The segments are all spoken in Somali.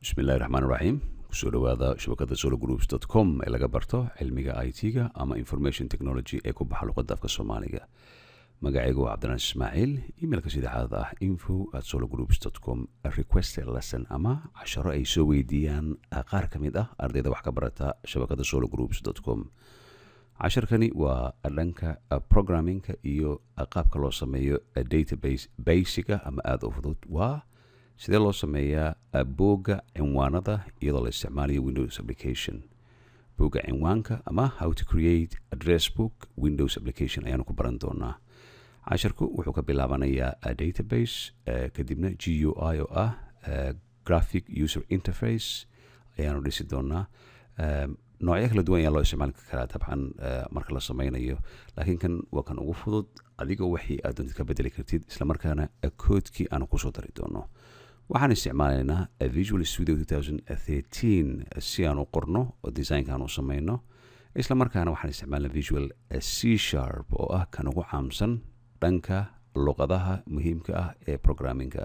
بسم الله الرحمن الرحيم kusoo dhawaada shabakada sologroups.com ee laga barto cilmiga IT-ga ama information technology ee ku baxa luqadda afka Soomaaliga. Magacaygu waa Cabdinaan Ismaaciil, emailka saddexaad ah info@sologroups.com. Request a lesson ama casharo ay soo weydiiyaan qaar ka mid ah ardayda wax ka barata shabakada sologroups.com. casharkani waa dhanka programmingka iyo qaabka loo sameeyo database basic ama aad u fudud. waa sidee loo sameeyaa bogga cinwaanada iyadoo la isticmaalayo Windows application. Bogga cinwaanka ama how to create address book Windows application ayaanu ku baran doonaa. casharku wuxuu ka bilaabanayaa database kadibna GUI oo ah graphic user interface ayaanu dhisi doonaa. noocyo kala duwan ayaa loo isticmaali karaa dabcan marka la sameynayo, laakiin kan waa kan ugu fudud adigoo wixii aad doontid ka bedeli kartid isla markaana koodkii aanu kusoo dari doono. waxaan isticmaalaynaa Visual Studio 2013 si aan u qorno oo designka aan u sameyno, isla markaana waxaan isticmaalnaa Visual C# oo ah kan ugu caamsan dhanka luqadaha muhiimka ah ee programmingka.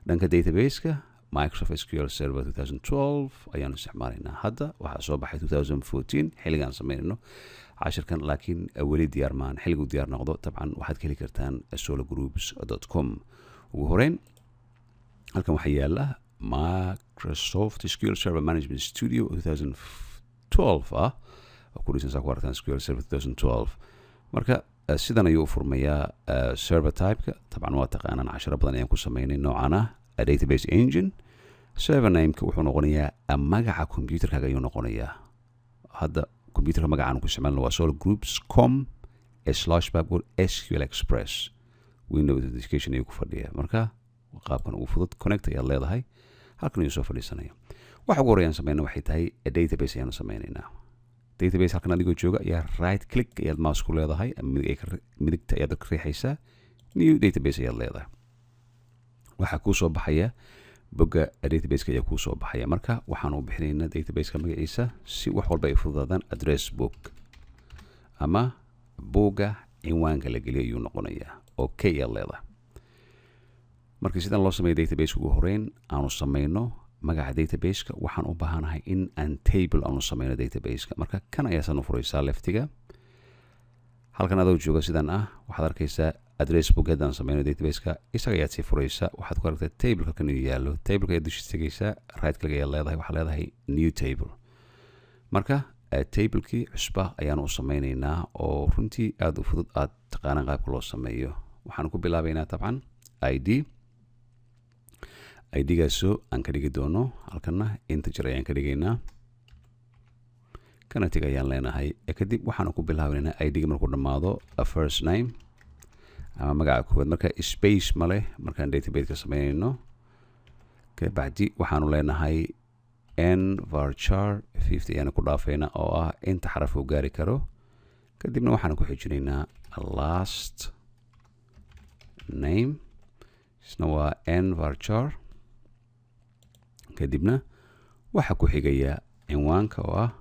dhanka database-ka Microsoft SQL Server 2012 ayaanu isticmaalaynaa. hadda waxaa soo baxay 2014 xilligaan sameynayno casharkan, laakiin weli diyaar maahan. xilligu diyaar noqdo dabcan waxaad ka heli kartaan sologroups.com. ugu horeyn halkan waxaa yaala Microsoft SQL Server Management Studio 2012 ah oo ku dhisan saa ku aragtaan SQL Server 2012. marka sidan ayuu u furmayaa server type-ka. dabcan waa taqaanaan casharo badan ayaan ku sameynay noocan ah database engine. server name-ka wuxuu noqonayaa magaca computerkaaga ayuu noqonayaa. hadda computerka magacaan ku isticmaalna waa sologroups.com/SQL Express. Windows Education ayuu ku fadhiyaa. marka qaabkan ugu fudud connect ayaad leedahay, halkan ayuu soo fadhiisanaya. waxa ugu horeyaan sameyna waxay tahay database ayaanu sameynaynaa. database halkan adigoo jooga ayaa right click ayaad mouse ku leedahay, midigta ayaad ka riixaysaa, new database ayaad leedahay. waxaa kuu soo baxaya bogga database-ka ayaa kuu soo baxaya. marka waxaan u bixinaynaa database-ka magaciisa si wax walba ay fududaadaan address book ama bogga cinwaanka la geliyo ayuu noqonayaa. okay ayaad leedahay. markii sidan loo sameeyo database ugu horeyn aanu sameyno magaca database-ka, waxaan u baahanahay in aan table aanu sameyno database-ka. marka kan ayaasan u furaysaa leftiga. halkan adoo jooga sidan ah waxaad arkaysaa address book haddaan sameyno database-ka, isaga ayaad sii furaysaa. waxaad ku aragtaa table halkan inuu yaallo. tableka ayaad dushiisa tegaysaa, right click ayaad leedahay, waxaad leedahay new table. marka tablekii cusba ayaanu u sameynaynaa oo runtii aad u fudud, aad taqaanaan qaabka loo sameeyo. waxaan ku bilaabaynaa dabcan ID-gaasoo aan ka dhigi doono halkanna integer ayaan ka dhigaynaa, kana tig ayaan leenahay. kadib waxaan ku bilaabaynaa ID-ga markuu dhammaado first name ama magaca koowaad. marka space ma leh markaan database-ka sameynayno. kabacdi waxaanu leenahay n-varchar 50 ayaanu ku dhaafayna oo ah inta xaraf uu gaari karo. kadibna waxaan ku xijinaynaa last name, isna waa n-varchar. kadibna waxaa ku xigaya cinwaanka oo ah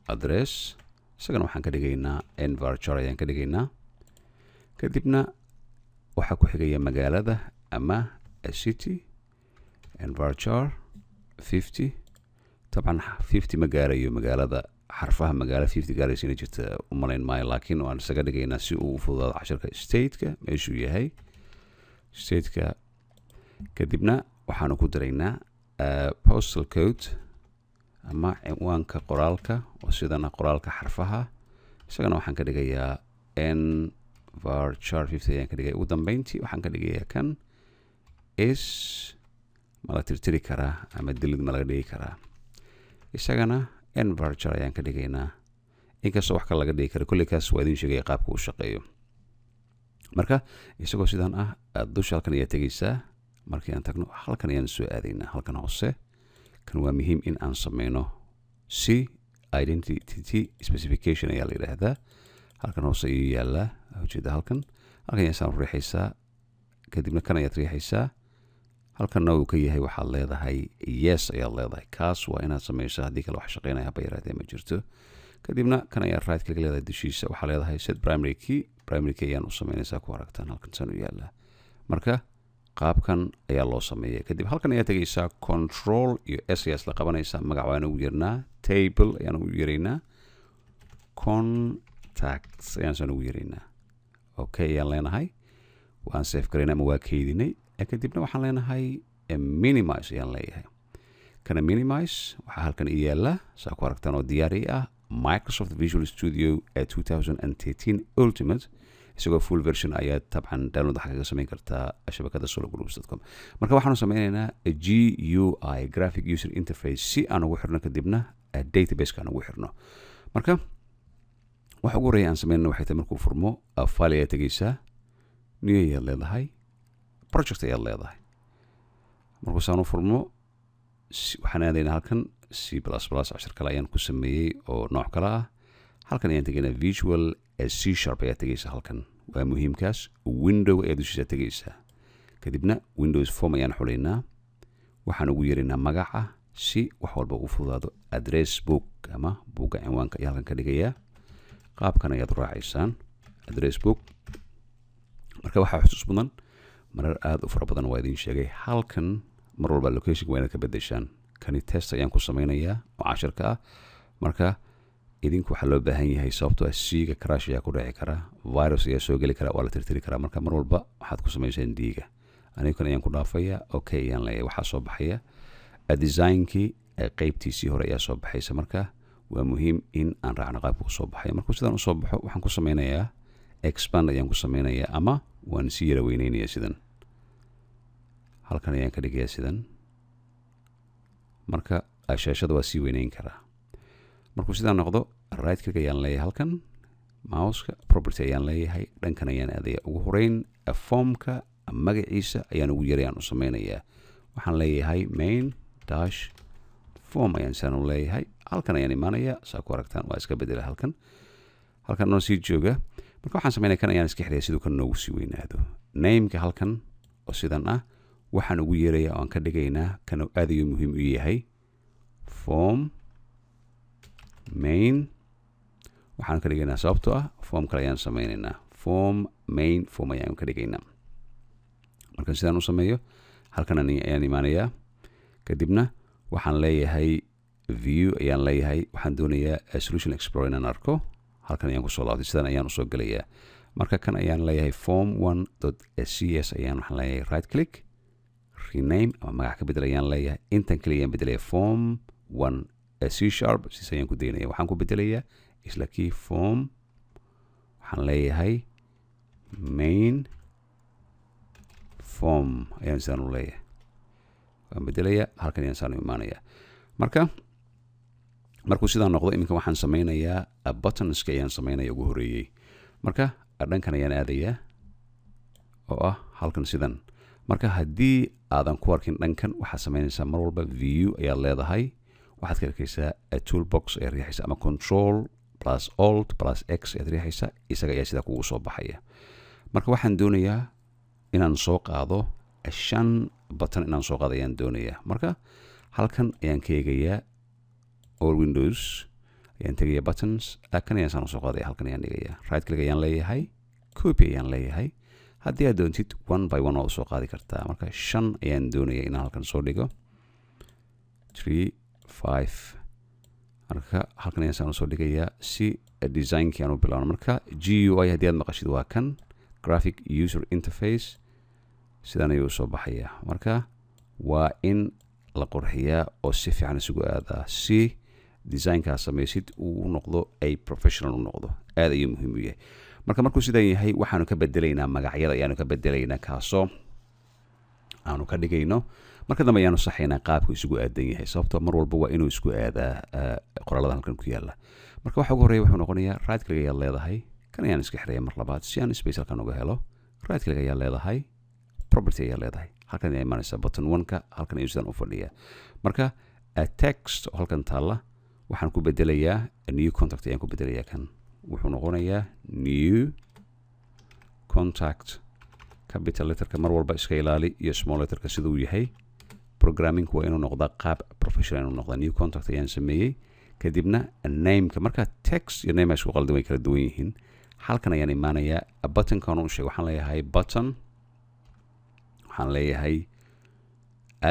address, isagana waxaan ka dhigaynaa n-varchar ayaan ka dhigaynaa. kadibna waxaa ku xigaya magaalada ama city, n-varchar 50. dabcan 50 ma gaarayo magaalada, xarfaha magaalo 50 gaaraysa inay jirta u malayn maayo, laakiin waan isaga dhigaynaa si uu u fududaado casharka. state-ka meeshuu yahay state-ka. kadibna waxaanu ku daraynaa postal code ama cinwaanka qoraalka oo sidana qoraalka xarfaha, isagana waxaan ka dhigayaa n-varchar 50 ayaan ka dhigaya. ugu dambeyntii waxaan ka dhigayaa kan is ma la tirtiri karaa ama delid ma laga dhigi karaa, isagana n-varchar ayaan ka dhigaynaa. inkastoo wax kale laga dhigi kara, kolley kaas waa idin sheegaya qaabka uu shaqeeyo. marka isagoo sidan ah dusha halkan ayaa tegaysaa. markii aan tagno halkan ayaan soo aadaynaa. halkan hoose kan waa muhiim in aan sameyno C identity specification ayaa la yidhaahdaa. halkan hoose ayuu yaallaa ujeeda. halkan ayaad riixaysaa, kadibna kan ayaad riixaysaa. halkanna uu ka yahay waxaad leedahay yes ayaad leedahay. kaas waa inaad sameysaa, haddii kale wax shaqeynaya haba yaraatee ma jirto. kadibna kan ayaad right click leedahay dushiisa, waxaa leedahay set primary key. primary key ayaan u sameynaysaa, ku aragtaan halkan san u yaallaa. marka qaabkan ayaa loo sameeyaa kadib halkan ayaa tegaysaa control iyo s ayaa isla qabanaysaa magac waan ugu yeernaa table ayaan ugu yeeraynaa contacts ayaan soo ugu yeeraynaa okay ayaan leenahay waan save garaynaa ama waa kaydinay kadibna waxaan leenahay minimize ayaan leeyahay kana minimize waxaa halkan i yaala saa ku aragtaan oo diyaari ah Microsoft Visual Studio 2013 Ultimate isagoo full version ayaa tabcan download waxa kaga samayn kartaa shabakada sologroups.com marka waxaanu sameynaynaa GUI graphic user interface si aan ugu xirno kadibna database aan ugu xirno marka waxa ugu horeeya aan sameynayno waxay tahay markuu furmo file ayaa tegaysaa new ayaad leedahay project ayaad leedahay markuu saanu furmo waxaan aadaynaa halkan C++ cashar kale ayaan ku sameeyey oo nooc kale ah halkan ayaan tegaynaa visual C# ayaa tegaysaa halkan waa muhiimkaas window ayaa dushiisa tegaysaa kadibna windows form ayaan xulaynaa waxaan ugu yeeraynaa magaca si wax walba u fududaado address book ama buugga cinwaanka ayaa halkan ka dhigayaa qaabkan ayaad raacaysaan address book marka waxaa xusuus mudan marar aad u fara badan waa idin sheegay halkan mar walba location waa inaad ka bedeshaan kani test ayaan ku sameynayaa oo casharka ah marka idinku waxaa loo baahan yahay sababtoo ah c-ga crash ayaa ku dhici kara virus ayaa soo geli kara waa la tirtiri karaa marka mar walba waxaad ku samaysaan d-ga anigu kan ayaan ku dhaafaya okay ayaan leeyahay waxaa soo baxaya designkii qaybtiisii hore ayaa soo baxaysa marka waa muhiim in aan raacno qaabka usoo baxayo markuu sidaan usoo baxo waxaan ku sameynayaa expand ayaan ku sameynayaa ama waan sii yara weyneynaya sidan halkan ayaan ka dhigayaa sidan marka shaashada waa sii weyneyn karaa markuu sidaan noqdo right click ayaan leeyahay halkan mouseka property ayaan leeyahay dhankan ayaan aadaya ugu horeyn formka magaciisa ayaan ugu yaray aan u sameynayaa waxaan leeyahay main dash form ayaan sidaan u leeyahay halkan ayaan imaanayaa saa ku aragtaan waa iska bedela halkan noo sii jooga marka waxaan sameynaya kan ayaan iska xiraya siduu kan noogu sii weynaado nameka halkan oo sidan ah waxaan ugu yeerayaa oo aan ka dhigaynaa kan aad ayuu muhiim u yahay form main waxaan ka dhigaynaa sababtoo ah form kale ayaan sameynaynaa form main form ayaan ka dhigaynaa marka sidaan u sameeyo halkan ayaan imaanayaa kadibna waxaan leeyahay view ayaan leeyahay waxaan doonayaa solution explorer inaan arko halkan ayaan kusoo laabtay sidaan ayaan usoo gelayaa marka kan ayaan leeyahay form1.cs ayaan waxaan leeyahay right click rename ama magac ka bedel ayaan leeyahay intan kale ayaan bedelaya form1 C# sis ayaan ku daynaya waxaan ku bedelayaa isla kii form waxaan leeyahay main form ayaan sidaan u leeyahay waan bedelayaa halkan ayaan saan u imaanayaa markuu sidaan noqdo iminka waxaan sameynayaa buttonska ayaan sameynaya ugu horeeyey marka dhankan ayaan aadayaa oo ah halkan sidan marka haddii aadan ku arkin dhankan waxaad sameynaysaa mar walba view ayaad leedahay waxaad ka arkaysaa toolbox ayaad riixaysaa ama control plus alt plus x ayaad riixaysaa isaga ayaa sidaa kugu soo baxaya marka waxaan doonayaa inaan soo qaado 5 button inaan soo qaado ayaan doonayaa marka halkan ayaan ka eegayaa all windows ayaan tegayaa buttons kan ayaan saan usoo qaadaya halkan ayaan dhigayaa right click ayaan leeyahay copy ayaan leeyahay haddii aad doontid 1 by 1 waa usoo qaadi kartaa marka 5 ayaan doonayaa inaan halkan soo dhigo 3 5 marka halkan ayaan saan usoo dhigayaa si designkii aan u bilaabno marka GUI haddii aad maqashid waa kan graphic user interface sidaan ayuu usoo baxayaa marka waa in la qurxiyaa oo si fiican isugu aadaa si designkaa samaysid uu noqdo ay professional u noqdo aad ayuu muhiim u yahay markuu sidan yahay waxaanu ka bedelaynaa magacyada ayaanu ka bedelaynaa kaasoo aanu ka dhigayno marka dambe ayaanu saxaynaa qaabku isugu aadan yahay sababtoo mar walba waa inuu isku aadaa qoralladan halkan ku yaala marka waxa ugu horeeya wuxuu noqonayaa right click ayaad leedahay kan ayaan iska xiraya mar labaad si aan space halkan uga helo right click ayaad leedahay property ayaad leedahay halkan ayaa imaanaysaa button 1ka halkan ayuu sidaan u fadhiyaa marka text oo halkan taalla waxaan ku bedelayaa new contact ayaan ku bedelayaa kan wuxuu noqonayaa new contact capital letterka mar walba iska ilaali iyo small letterka siduu yahay programmingku waa inuu noqdaa qaab professional inuu noqdaa new contact ayaan sameeyey kadibna nameka marka text iyo name isku qaldan way kala duwan yihiin halkan ayaan imaanayaa buttonkan u sheeg waxaan leeyahay button waxaan leeyahay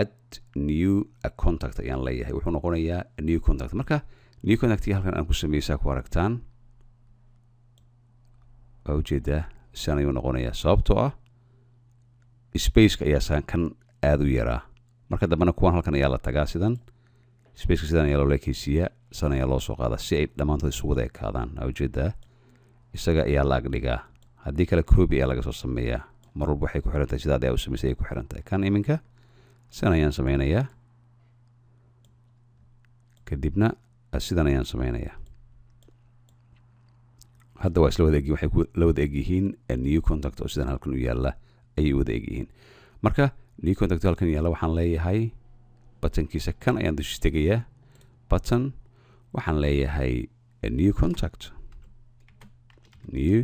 add new contact ayaan leeyahay wuxuu noqonayaa new contact marka new contactki halkan aan ku sameeyay ku aragtaan oo ujeedaa sidan ayuu noqonayaa sababtoo ah spaceka ayaa saan kan aad u yaraa marka dambana kuwan halkan ayaa la tagaa sidan spaceka sidan ayaa loo leekaysiiyaa sidan ayaa loo soo qaadaa si ay dhammaantood isugu wada ekaadaan oo ujeedaa isaga ayaa la agdhigaa haddii kale copy ayaa laga soo sameeyaa mar walba waxay ku xiran tahay sidaad ayaa u samaysay ay ku xiran tahay kan iminka sidan ayaan sameynayaa kadibna sidan ayaan sameynayaa hadda waa isla wada egyihiin waxay la wada egyihiin new contact oo sidan halkan u yaalla ayay wada egyihiin marka new contact halkan yaalla waxaan leeyahay buttonkiisa kan ayaan dushis tegayaa button waxaan leeyahay new contact new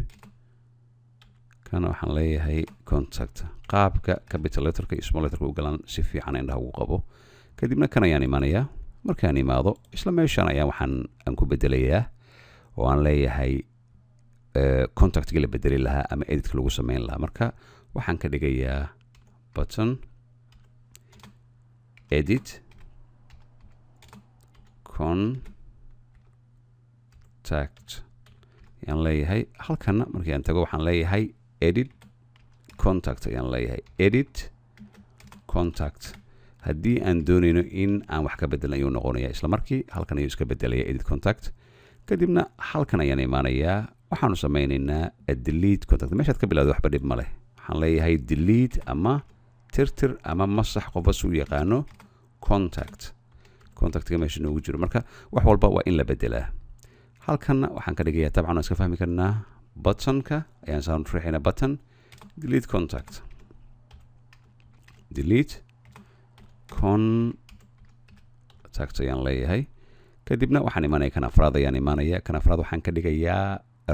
kana waxaan leeyahay contact qaabka capital letterka iyo small letterka u galaan si fiican indhaha ugu qabo kadibna kan ayaan imaanayaa markaan imaado isla meeshaan ayaa waxaan ku bedelayaa oo aan leeyahay contactga la bedeli lahaa ama editka lagu sameyn lahaa marka waxaan ka dhigayaa button edit contact ayaan leeyahay halkana markii aan tago waxaan leeyahay edit contact ayaan leeyahay edit contact haddii aan doonayno in aan wax ka bedelan ayuu noqonayaa isla markii halkan ayuu iska bedelaya edit contact kadibna halkan ayaan imaanayaa waxaanu sameynaynaa delete contact meeshaad ka bilowday waxba dhib ma leh waxaan leeyahay delete ama tirtir ama masax qofba suu yaqaano contactga meesha noogu jiro marka wax walba waa in la bedelaa halkanna waxaan ka dhigayaa tabcan waan iska fahmi karnaa buttonka ayaan saan riixaynaa button delete contact delete contact ayaan leeyahay kadibna waxaan imaanaya kan afraad ayaan imaanaya kan afraad waxaan ka dhigayaa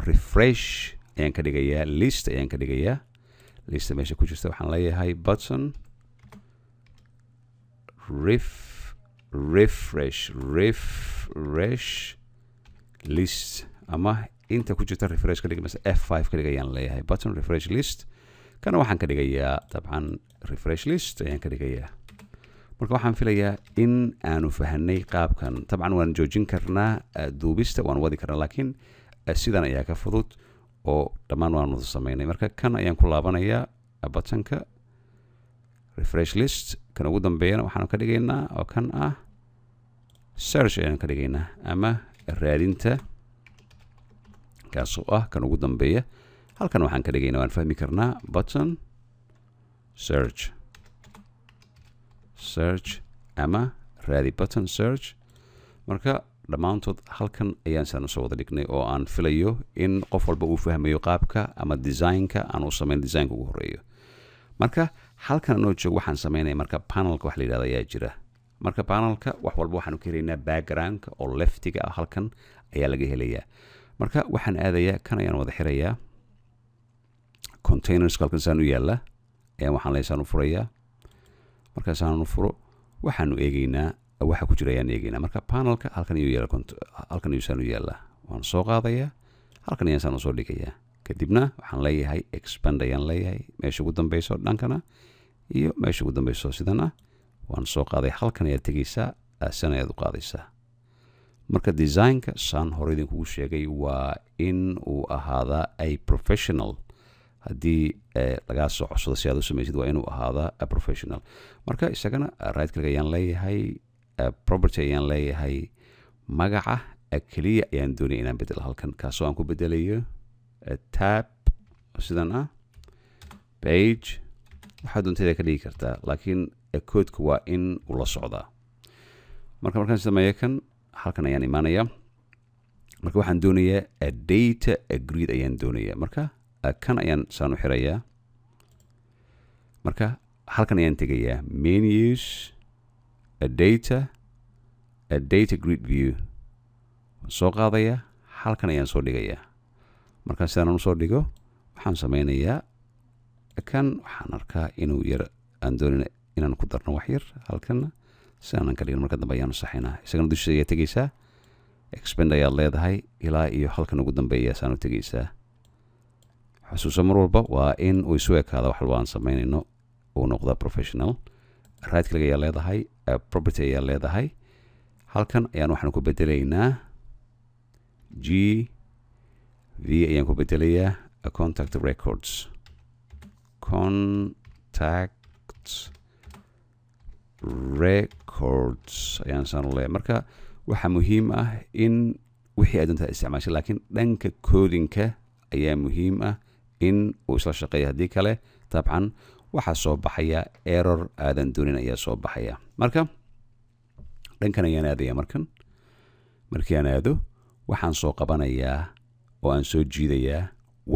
refresh ayaan ka dhigayaa list ayaan ka dhigayaa lista meesha ku jirta waxaan leeyahay button refresh list ama inta ku jirta refresh ka dhig mase F5 ka dhigayaan leeyahay button refresh list kana waxaan ka dhigayaa dabcan refresh list ayaan ka dhigayaa marka waxaan filayaa in aanu fahanay qaabkan dabcan waan joojin karnaa duubista waan wadi karnaa laakiin sidan ayaa ka fudud oo dhammaan waan wada sameynay marka kan ayaan ku laabanayaa buttonka refresh list kan ugu dambeeyana waxaan ka dhigaynaa oo kan ah search ayaan ka dhigaynaa ama raadinta kaasoo ah kan ugu dambeeya halkan waxaan ka dhigaynaa waan fahmi karnaa button search ama raadi button search marka dhammaantood halkan ayaan saan usoo wada dhignay oo aan filayo in qof walba uu fahmayo qaabka ama designka aan u sameyn designka ugu horeeyo marka halkan anoo joogo waxaan sameynaya marka panelka wax la yidhahdo ayaa jira marka panelka wax walba waxaanu ka helaynaa backgroundka oo leftiga ah halkan ayaa laga helayaa marka waxaan aadayaa kan ayaan wada xirayaa containers halkan saan u yaalla ayaan waxaan leeyahay saan u furayaa markaasaan u furo waxaanu eegaynaa waxa ku jira ayaan eegaynaa marka panelka halkan ayuu yaalla halkan ayuu saan u yaallaa waan soo qaadayaa halkan ayaan saan usoo dhigayaa kadibna waxaan leeyahay expand ayaan leeyahay meesha ugu dambeyso dhankana iyo meesha ugu dambeyso sidana waan soo qaaday halkan ayaad tegaysaa san ayaad u qaadaysaa marka designka saan hore idinkugu sheegay waa in uu ahaadaa a professional haddii lagaa soo codsado si aad u samaysid waa inuu ahaadaa a professional marka isagana right click ayaan leeyahay property ayaan leeyahay magaca keliya ayaan doonaya inaan bedelo halkan kaasoo aan ku bedelayo tab sidan ah page waxaad doonteeda ka dhigi kartaa laakiin koodka waa in uu la socdaa markaan sameeyo kan halkan ayaan imaanayaa marka waxaan doonayaa data grid ayaan doonayaa marka kan ayaan saan u xirayaa marka halkan ayaan tegayaa menus data grid view soo qaadayaa halkan ayaan soo dhigayaa markaa sidaan usoo dhigo waxaan sameynayaa kan waxaan arkaa inuu yar aan doonin inaan ku darno wax yar halkana sidaanan ka dhigin marka dambe ayaanu saxaynaa isagana dushiisa ayaa tegaysaa expand ayaad leedahay ilaa iyo halkan ugu dambeeya saan u tegaysaa xasuusa mar walba waa in uu isu ekaada wax walba aan sameynayno uu noqdaa professional right click ayaa leedahay property ayaa leedahay halkan ayaan waxaan ku bedelaynaa g v ayaan ku bedelayaa contact records ayaan saan u leeyahay marka waxaa muhiim ah in wixii aad doontaa isticmaashay laakiin dhanka codingka ayaa muhiim ah in uu isla shaqeeyo haddii kale dabcan waxaa soo baxaya error aadan doonin ayaa soo baxaya marka dhankan ayaan aadaya markii aan aado waxaan soo qabanayaa oo aan soo jiidayaa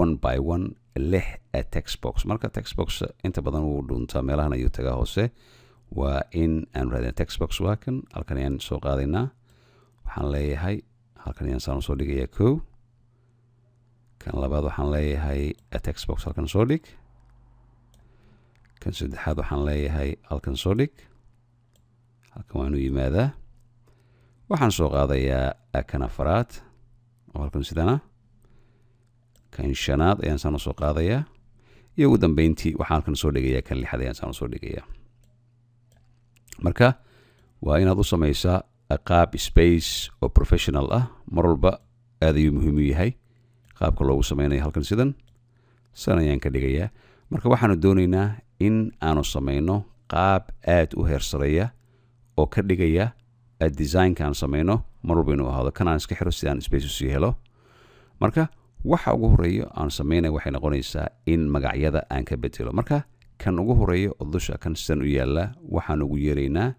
one by one 6 text box marka text box inta badan wuu dhuntaa meelahan ayuu tagaa hoose waa in aan raadina text box waa kan halkan ayaan soo qaadaynaa waxaan leeyahay halkan ayaan saan soo dhigayaa kow kan labaad waxaan leeyahay text box halkan soo dhig kan saddexaad waxaan leeyahay halkan soo dhig halkan waa inuu yimaadaa waxaan soo qaadayaa kan afaraad oo halkan sidana kan shanaad ayaan saan soo qaadayaa iyo ugu dambeyntii waxaan halkan soo dhigayaa kan lixaad ayaan saan soo dhigayaa marka waa inaad u samaysaa qaab space oo professional ah mar walba aad ayuu muhiim u yahay qaabka loogu sameynayo halkan sidan ayaan ka dhigayaa marka waxaanu doonaynaa in aanu samayno qaab aad u heersareeya oo ka dhigaya designka aan samayno mar walba inuu ahaado kan aan iska xiro si aan space u sii helo marka waxa ugu horeeyo aan sameynay waxay noqonaysaa in magacyada aan ka bedelo marka kan ugu horeeyo oo dusha kan sidan u yaala waxaan ugu yeeraynaa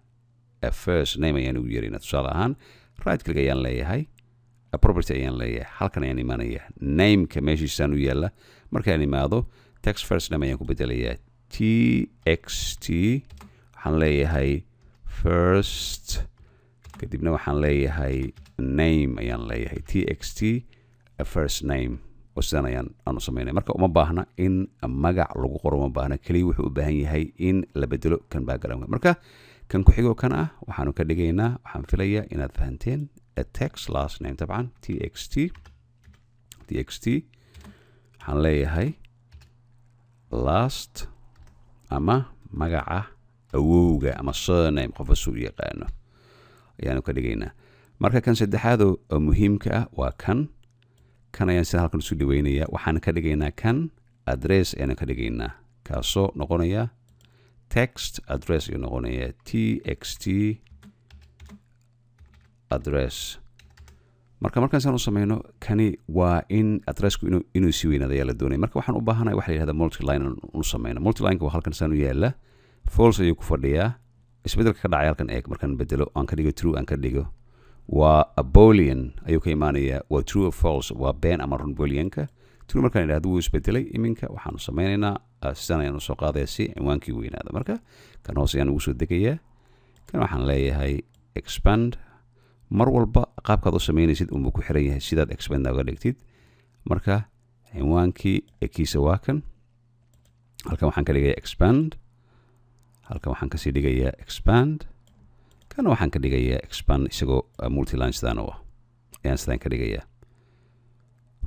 first name ayaan ugu yeeraynaa tusaale ahaan right click ayaan leeyahay property ayaan leeyahay halkan ayaan imaanaya nameka meeshiisaan u yaala markaan imaado text first name ayaan ku bedelayaa txt waxaan leeyahay first kadibna waxaan leeyahay name ayaan leeyahay txt first name oo sidan aanu sameynay marka uma baahna in magac lagu qoro uma baahna kaliya wuxuu u baahan yahay in la bedelo kan background marka kan ku xigoo kan ah waxaanu ka dhigaynaa waxaan filayaa inaad fahanteen text last name طبعا txt waxaan leeyahay last ama magaca awowga ama surname qof suu yaqaano ayaanu ka dhigaynaa marka kan saddexaad oo muhiimka ah waa kan ayaan sida halkan isu dhaweynaya waxaan ka dhigaynaa kan address ayaan ka dhigaynaa kaasoo noqonaya text address ayuu noqonaya txt address markaan saan u sameyno kani waa in addressku inuu sii weynaado ayaa la doonaya marka waxaan u baahanahay waxa la yidhahda multiline u sameyno multilineka waa halkan saan u yaala false ayuu ku fadhiyaa isbedelka ka dhacay halkan eeg markaan bedelo aan ka dhigo true aan ka dhigo waa boolean ayuu ka imaanayaa waa true or false waa been ama run booleanka true markaan idhahdo wuu isbedelay iminka waxaanu sameynaynaa sidan ayaan usoo qaadaya si cinwaankii weynaado marka kan hoose ayaan ugu soo degayaa kan waxaan leeyahay expand mar walba qaabkaad u sameynaysid unbuu ku xiran yahay sidaad expand uga dhigtid marka cinwaankii kiisa waa kan halkan waxaan ka dhigayaa expand halkan waxaan kasii dhigayaa expand kana waxaan ka dhigayaa expand isagoo multiline sidaan u ah ayaan sidaan ka dhigayaa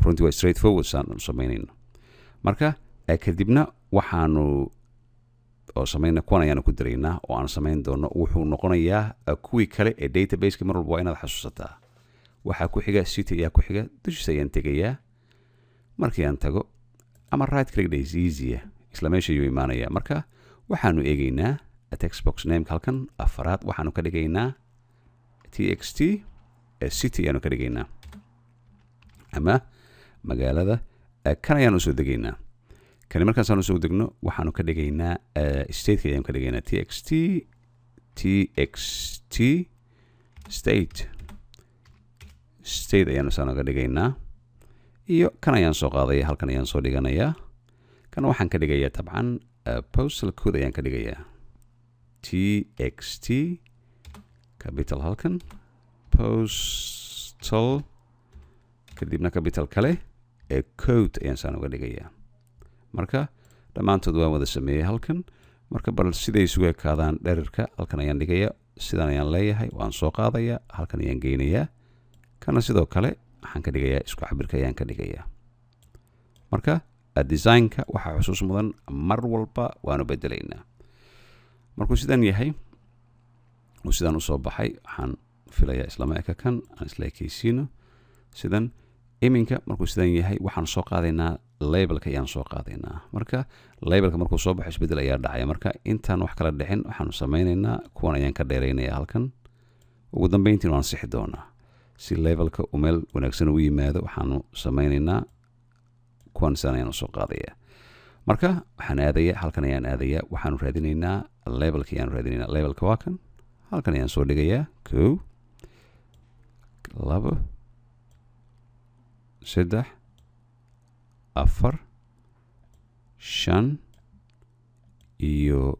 runtii waa straight forward saan u sameynayno marka kadibna waxaanu oo samayna kuwan ayaanu ku daraynaa oo aan samayn doono wuxuu noqonayaa kuwii kale ee databaseka mar walba waa inaad xasuusataa waxaa ku xiga city ayaa ku xiga dushiisa ayaan tegayaa markii aan tago ama right click is easier isla meesha ayuu imaanaya marka waxaanu eegaynaa text box nameka halkan afaraad waxaanu ka dhigaynaa txt city ayaanu ka dhigaynaa ama magaalada kan ayaanu usoo degaynaa kani markaasaan usoo degno waxaanu ka dhigaynaa stateka ayaanu ka dhigaynaa txt state ayaanu saan uga dhigaynaa iyo kan ayaan soo qaadaya halkan ayaan soo dhiganayaa kan waxaan ka dhigayaa tabcan postal code ayaan ka dhigayaa txt capital halkan postal kadibna capital kale code ayaan saan uga dhigayaa marka dhammaantood waan wada sameeyey halkan marka bal siday isugu ekaadaan dherirka halkan ayaan dhigaya sidan ayaan leeyahay waan soo qaadaya halkan ayaan geynayaa kana sidoo kale waxaan ka dhigayaa isku cabirka ayaan ka dhigayaa marka designka waxaa xusuus mudan mar walba waanu bedelaynaa markuu sidan yahay oo sidan u soo baxay waxaan filayaa isla markaa kan aan isla ekaysiino sidan iminka markuu sidan yahay waxaan soo qaadaynaa labelka ayaan soo qaadaynaa marka labelka markuu soo baxo isbedel ayaa dhacaya marka intaan wax kala dhixin waxaanu samaynaynaa kuwan ayaan ka dheeraynayaa halkan ugu dambeyntiina waan sixi doonaa si labelka uu meel wanaagsan ugu yimaado waxaanu samaynaynaa kuwan sidan ayaan soo qaadayaa marka waxaan aadayaa halkan ayaan aadayaa waxaanu raadinaynaa labelka ayaan raadinaynaa labelka waa kan halkan ayaan soo dhigayaa 1 2 3 4 5 iyo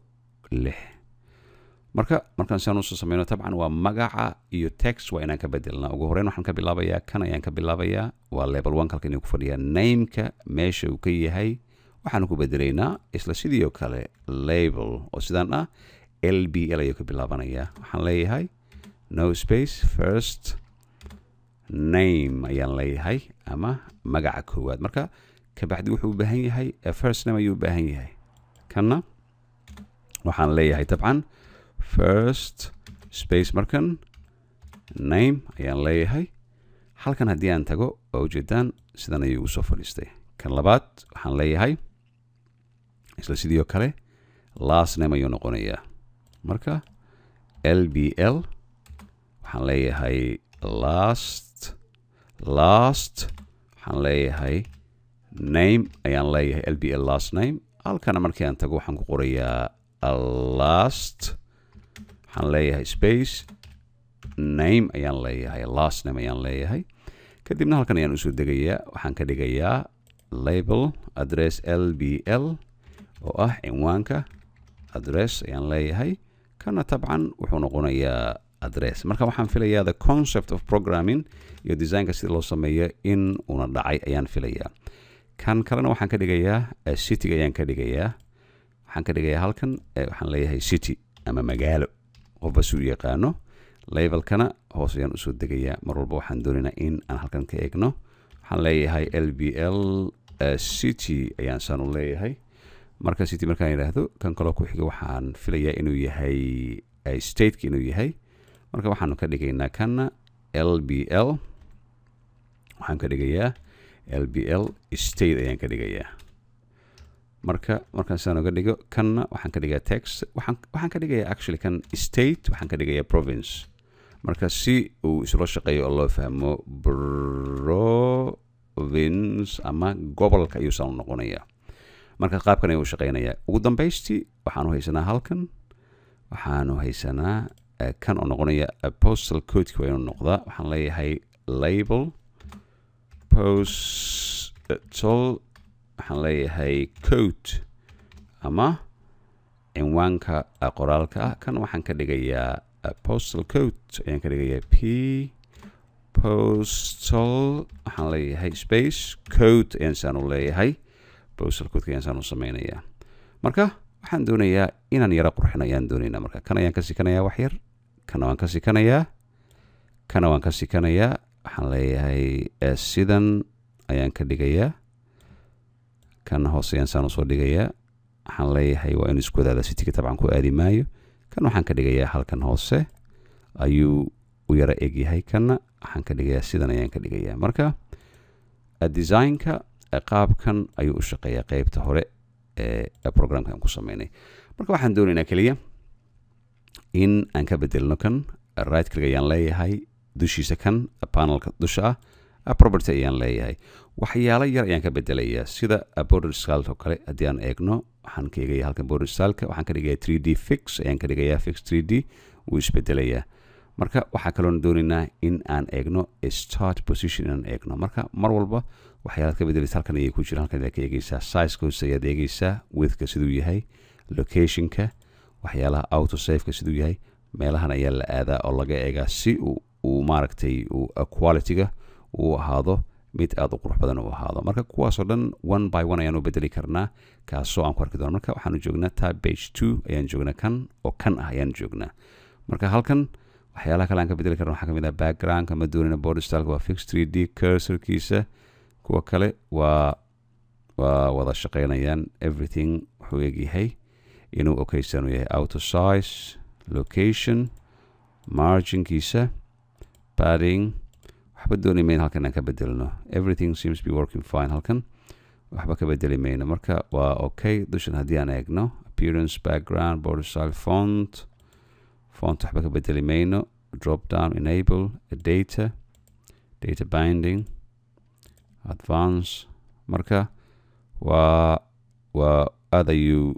6 markaan saan usoo samayno tabcan waa magaca iyo text waa inaan ka bedelnaa ugu horeyn waxaan ka bilaabayaa kan ayaan ka bilaabayaa waa label 1 halkan inuu ku fadhiyaa nameka meesha uu ka yahay waxaan ku bedelaynaa isla sidoo kale label oo sidaan ah LBL ayuu ka bilaabanayaa waxaan leeyahay no space first name ayaan leeyahay ama magaca koowaad marka kabacdi wuxuu u baahan yahay first name ayuu u baahan yahay kana waxaan leeyahay tabcan first space markan name ayaan leeyahay halkan haddii aan tago oo ujeedaan sidan ayuu usoo fadhiistay kan labaad waxaan leeyahay isla sidoo kale last name ayuu noqonayaa marka LBL waxaan leeyahay last waxaan leeyahay name ayaan leeyahay LBL last name halkana markii aan tago waxaan ku qorayaa last waxaan leeyahay space name ayaan leeyahay last name ayaan leeyahay kadibna halkan ayaan usoo degayaa waxaan ka dhigayaa label address LBL oo ah cinwaanka address ayaan leeyahay kana tabcan wuxuu noqonayaa address marka waxaan filayaa the concept of programming iyo designka sida loo sameeyo in una dhacay ayaan filayaa kan kalena waxaan ka dhigayaa city ayaan ka dhigayaa waxaan ka dhigayaa halkan waxaan leeyahay city ama magaalo qofba si u yaqaano labelkana hoos ayaan usoo degayaa mar walba waxaan doonaynaa in aan halkan ka eegno waxaan leeyahay LBL city ayaan saan u leeyahay marka city markaan yidhaahdo kan kaloo ku xiga waxaan filayaa inuu yahay stateka inuu yahay marka waxaanu ka dhigaynaa kana LBL waxaan ka dhigayaa LBL state ayaan ka dhigayaa markaan saan uga dhigo kanna waxaan ka dhigaa text waxaan ka dhigayaa actually kan state waxaan ka dhigayaa province marka si uu isla shaqeeyo oo loo fahmo province ama gobolka ayuu saan u noqonayaa marka qaabkan ayuu u shaqeynayaa ugu dambaystii waxaanu haysanaa halkan waxaanu haysanaa kan oo noqonaya postal codeki waa inuu noqdaa waxaan leeyahay label postal waxaan leeyahay code ama cinwaanka qoraalka ah kan waxaan ka dhigayaa postal code ayaan ka dhigayaa p postal waxaan leeyahay space code ayaan saan u leeyahay postal codeka ayaan saan u sameynayaa marka waxaan doonayaa inaan yara qurxino ayaan doonaynaa marka kan ayaan ka sikanayaa wax yar kana waan ka sikanayaa kana waan ka sikanayaa waxaan leeyahay sidan ayaan ka dhigayaa kan hoose ayaan saan usoo dhigayaa waxaan leeyahay waa inuu isku wadaada cityga tabcan ku aadi maayo kan waxaan ka dhigayaa halkan hoose ayuu u yara egyahay kana waxaan ka dhigayaa sidan ayaan ka dhigayaa marka designka qaabkan ayuu u shaqeeyaa qaybta hore ee programka aan ku sameynay marka waxaan doonaynaa keliya in aan ka bedelno kan right click ayaan leeyahay dushiisa kan panelka dusha ah property ayaan leeyahay waxyaalo yar ayaan ka bedelayaa sida border style oo kale haddii aan eegno waxaan ka eegayaa halkan border styleka waxaan ka dhigayaa 3D fix ayaan ka dhigayaa fix 3D wuu isbedelayaa marka waxaa kaloon doonaynaa in aan eegno start position inaan eegno marka mar walba waxyaalaad ka bedelaysa halkan ayay ku jiraan halkan ayaad ka eegaysaa sizekoosa ayaad eegaysaa widthka siduu yahay locationka waxyaalaha autosaveka siduu yahay meelahan ayaa la aadaa oo laga eegaa si uu maaragtay qualityga uu ahaado mid aad u qurux badan uu ahaado marka kuwaasoo dhan one by one ayaan u bedeli karnaa kaasoo aan ku arki doono marka waxaanu joognaa tab page 2 ayaan joognaa kan oo kan ah ayaan joognaa marka halkan waxyaalaha kale aan ka bedeli karna waxaa kamid ah backgroundka ma doonina border styleka waa fix 3D cursorkiisa kuwa kale waa wada shaqeynayaan everything wuxuu egyahay inuu okaysan yahay auto size, location, marginkiisa, padding. waxba dooni mayno halkan aan ka bedelno. Everything seems to be working fine halkan. waxba ka bedeli mayno. marka waa okay. dushan haddii aan eegno, appearance, background, border style, font waxba ka bedeli mayno. drop down, enable, data binding, advance. marka waa aad ayuu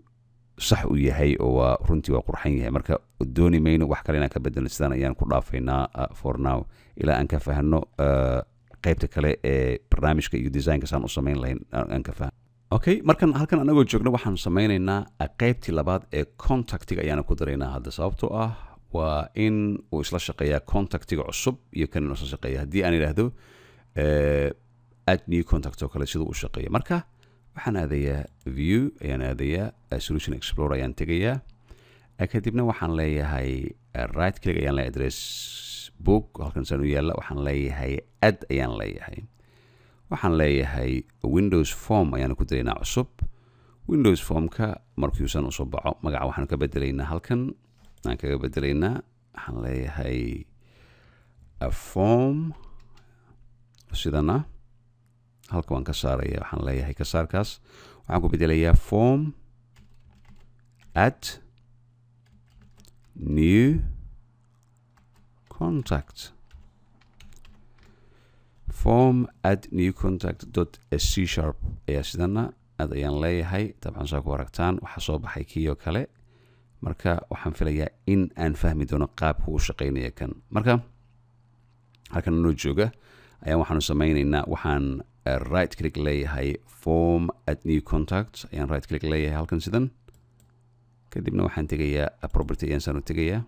sax u yahay oo waa runtii waa qurxan yahay. marka dooni mayno wax kale inaan ka bedelno. sidaan ayaan ku dhaafaynaa for now ilaa aan ka fahno qaybta kale ee barnaamijka iyo designka saan u samayn lahayn aan ka fahno. okay, markan halkan anagoo joogno waxaan samaynaynaa qaybtii labaad ee contactiga ayaan ku daraynaa hadda. sababtoo ah waa in uu isla shaqeeyaa contactiga cusub iyo kan inuu isla shaqeeya. haddii aan idhaahdo add new contact oo kale siduu u shaqeeya. marka waxaan aadayaa view, ayaan aadayaa solution explorer, ayaan tegayaa. kadibna waxaan leeyahay right click, ayaan leeyahay address book, halkan saan u yaalla. waxaan leeyahay add, ayaan leeyahay. waxaan leeyahay windows form ayaan ku daraynaa cusub. windows formka markuusan usoo baxo magaca waxaan ka bedelaynaa halkan aan kaga bedelaynaa. waxaan leeyahay form sidana halka waan ka saaraya. waxaan leeyahay kasaarkaas waxaan ku bedelayaa form add new contact. form add new contact .c# ayaa sidana aad ayaan leeyahay. dabcan saa ku aragtaan waxaa soo baxay kii oo kale. marka waxaan filayaa in aan fahmi doono qaabku u shaqaynaya kan. marka halkan noo jooga ayaan waxaanu samaynaynaa. waxaan right click leeyahay form add new contact, ayaan right click leeyahay halkan sidan. kadibna waxaan tegayaa property, ayaan saan u tegayaa.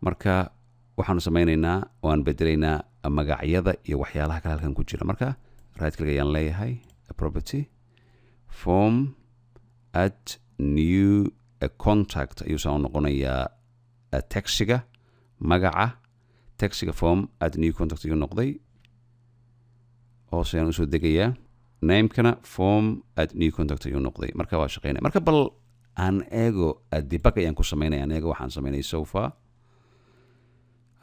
marka waxaanu samaynaynaa waan bedelaynaa magacyada iyo waxyaalaha kale halkan ku jira. marka right click ayaan leeyahay property, form add new contact ayuu saan u noqonayaa textiga magaca. textiga form add new contact ayuu noqday. hoos ayaan usoo degayaa. namekana form add new contact ayuu noqday. marka waa shaqeynaya. marka bal aan eego debug ayaan ku samaynaya. aan eego waxaan samaynay so far.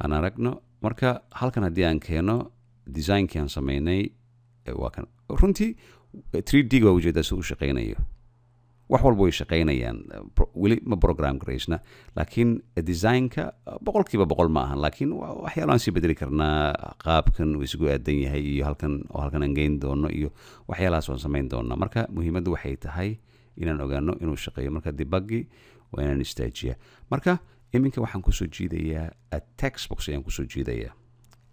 aan aragno. marka halkan haddii aan keeno designkii aan samaynay waa kan. runtii 3D waa ujeedaa si u shaqeynayo. wax walba way shaqeynayaan. weli ma program garaysna. laakiin designka 100% ma ahan. laakiin waxyaalo aan sii bedeli karnaa. qaabkan uu isugu aadan yahay iyo halkan oo halkan aan geyn doono iyo waxyaalahaas waan samayn doonaa. marka muhiimaddu waxay tahay inaan ogaano inuu shaqeeyo. marka debuggi waa inaan istaajiyaa. marka iminka waxaan kusoo jiidayaa text box ayaan kusoo jiidayaa.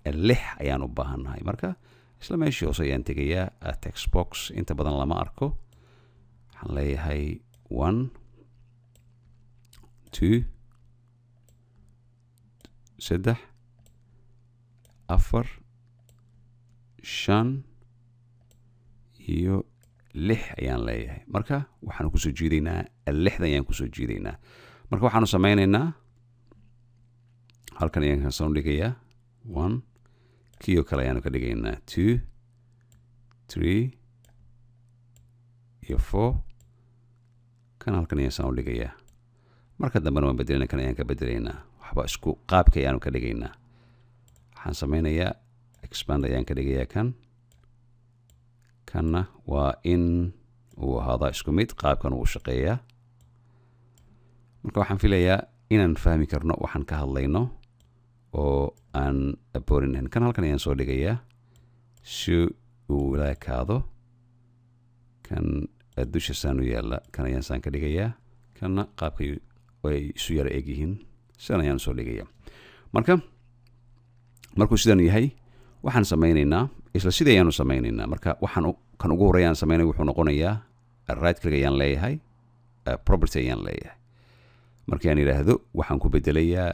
6 ayaan u baahannahay. marka isla meeshii hoose ayaan tegayaa text box. inta badan lama arko. waxaan leeyahay 1 2 3 4 5 iyo 6 ayaan leeyahay. marka waxaan kusoo jiidaynaa 6 ayaan kusoo jiidaynaa. marka waxaanu samaynaynaa halkan ayaan kasoo dhigayaa 1 kii oo kale ayaanu ka dhigaynaa 2 3 iyo 4 kan halkan ayaan saan u dhigayaa. marka dambena waan bedelayna. kan ayaan ka bedelaynaa. waxba isku qaabka ayaanu ka dhigaynaa. waxaan samaynayaa expand ayaan ka dhigayaa kan. kanna waa in uu ahaadaa isku mid. qaabkan uu shaqeeyaa. marka waxaan filayaa inaan fahmi karno waxaan ka hadlayno oo aan boorinayn. kan halkan ayaan soo dhigayaa si uu ila ekaado. kan dusha saan u yaalla. kan ayaan saan ka dhigayaa. kanna qaabka way isu yara egyihiin. sidan ayaan soo dhigayaa. marka markuu sidan yahay waxaan samaynaynaa isla sida ayaanu samaynaynaa. marka waxaan kan ugu horeeya aan samaynay wuxuu noqonayaa right click ayaan leeyahay property ayaan leeyahay. markii aan idhaahdo waxaan ku bedelayaa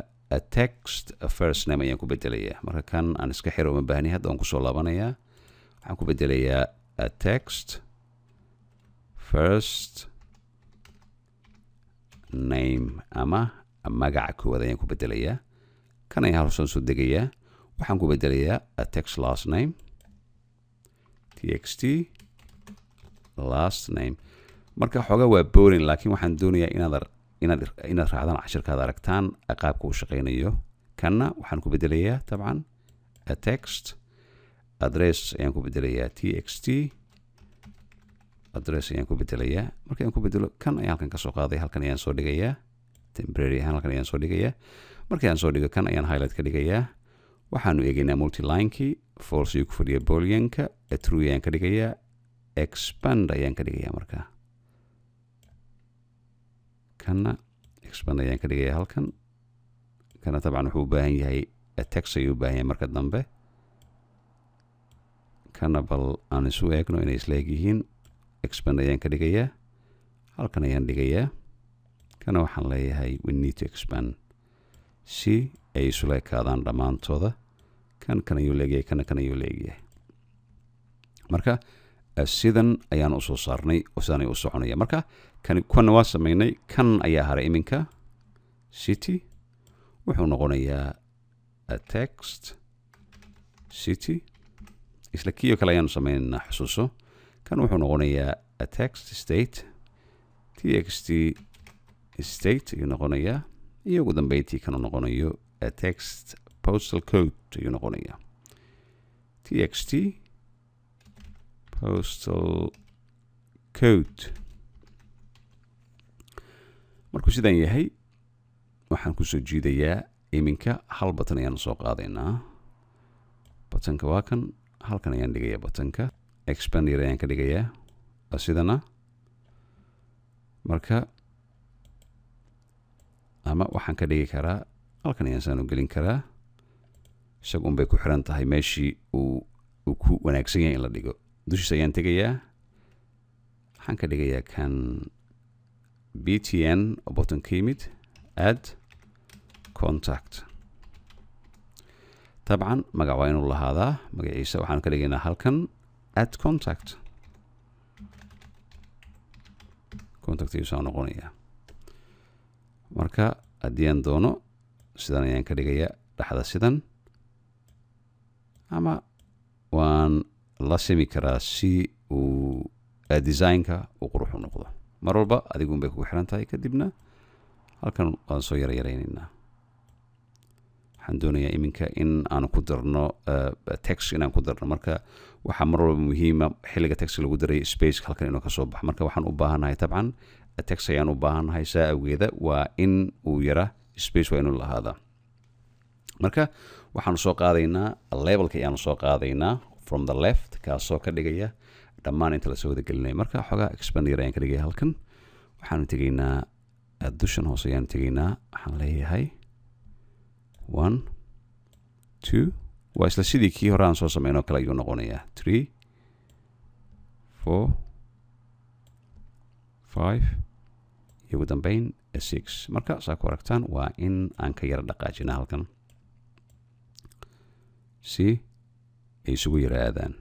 text first name ayaan ku bedelayaa. marka kan aan iska xiro uma baahni. hadda waan kusoo laabanayaa. waxaan ku bedelayaa text first name ama magaca koowaad ayaan ku bedelayaa. kan ayaan halsoo soo degayaa. waxaan ku bedelayaa text last name txt last name. marka xogaa waa boring laakiin waxaan doonayaa inaad raacdaan cashirkaad aragtaan qaabka uu shaqaynayo kanna waxaan ku bedelayaa tabcan a text address ayaan ku bedelayaa txt address ayaan ku bedelayaa markaan ku bedelo kan ayaan halkan ka soo qaaday halkan ayaan soo dhigayaa temporary ahaan halkan ayaan soo dhigayaa markaan soo dhigo kan ayaan highlight ka dhigayaa waxaanu eegaynaa multilinekii false ku fadhiya booleanka true ayaan ka dhigayaa expand ayaan ka dhigayaa markaa kana expand ayaan ka dhigayaa halkan kana tabcan wuxuu u baahan yahay text ayuu u baahan yahay marka dambe kana bal aan isu eegno inay isla eg yihiin expand ayaan ka dhigayaa halkan ayaan dhigayaa kana waxaan leeyahay we need to expand si ay isula ekaadaan dhammaantooda kan ayuu leegyahay kan ayuu leegyahay marka sidan ayaan usoo saarnay oo sidan ayuu u soconaya marka kana waa samaynay kan ayaa haray iminka city wuxuu noqonayaa text city isla kiyo kale ayaanu samaynaynaa xusuuso kan wuxuu noqonayaa text state txt state ayuu noqonayaa iyo ugu dambeyntii kanu noqonayo text postal code ayuu noqonayaa txt postal code markuu sidan yahay waxaan kusoo jiidayaa iminka hal batan ayaan soo qaadaynaa batanka waa kan halkan ayaan dhigayaa batanka expander ayaan ka dhigayaa sidana marka ama waxaan ka dhigi karaa halkan ayaan saan u gelin karaa isaga un bay ku xiran tahay meeshii uu ku wanaagsan yahay in la dhigo dushiisa ayaan tegayaa waxaan ka dhigayaa kan btn oo button ka yimid add contact طبعا magac waa inuu lahaadaa magaciisa waxaan ka dhigaynaa halkan add contact ayuu soo noqonayaa marka haddii aan doono sidan ayaan ka dhigayaa dhexda sidan ama waan la simi karaa si uu designka uu qurux u noqdo mar walba adigu bay kugu xiran tahay kadibna halkan waan soo yaraynaynaa waxaan doonayaa iminka in aan ku darno text inaan ku darno marka waxaa mar walba muhiima xilliga text lagu daray space halkan inuu ka soo baxo marka waxaan u baahanahay tabcan text ayaan u baahanahay saa awgeeda waa in uu yara space waa inuu lahaadaa marka waxaan soo qaadaynaa labelka ayaan soo qaadaynaa from the left kaasoo ka dhigaya dhammaan inta la soo wada gelinaya marka xogaa expander ayaan ka dhigaya halkan waxaan tegaynaa dushan hoose ayaan tegaynaa waxaan leeyahay 1 2 waa isla sidii kii hore aan soo samaynoo kale ayuu noqonayaa 3 4 5 iyo ugu dambeyn 6 marka saa ku aragtaan waa in aan ka yara dhaqaajinaa halkan si ay isugu yaraadaan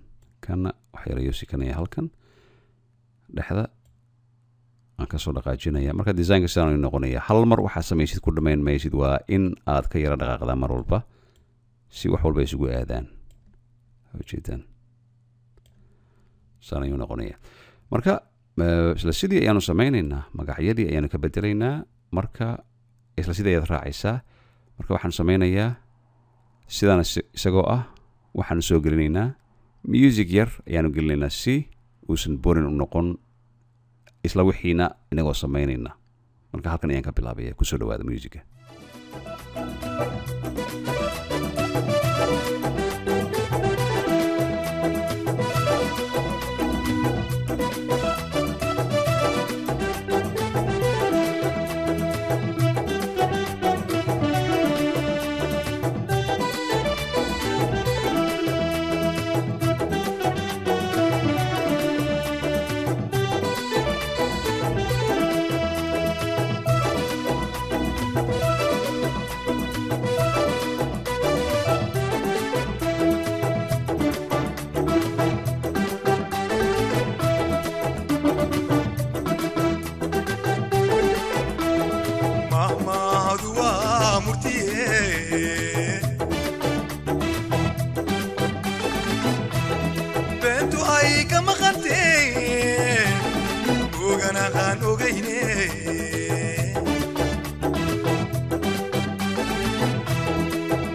kana wax yarayo sikanaya halkan dhexda aan ka soo dhaqaajinaya marka designka sidaan uu noqonaya hal mar waxa samaysid ku dhameyn maysid waa in aad ka yara dhaqaaqdaa mar walba si wax walba isugu aadaan ujeedaan sidaan ayuu noqonaya marka isla sidii ayaanu samaynaynaa magacyadii ayaanu ka bedelaynaa marka isla sidii ayaad raacaysaa marka waxaan samaynayaa sidaan isagoo ah waxaanu soo gelinaynaa music yar ayaanu gelinaynaa si uusan boring u noqon isla wixiina inagoo samaynayna marka halkan ayaan ka bilaabaya kusoo dhawaada musica وغنغان وغيني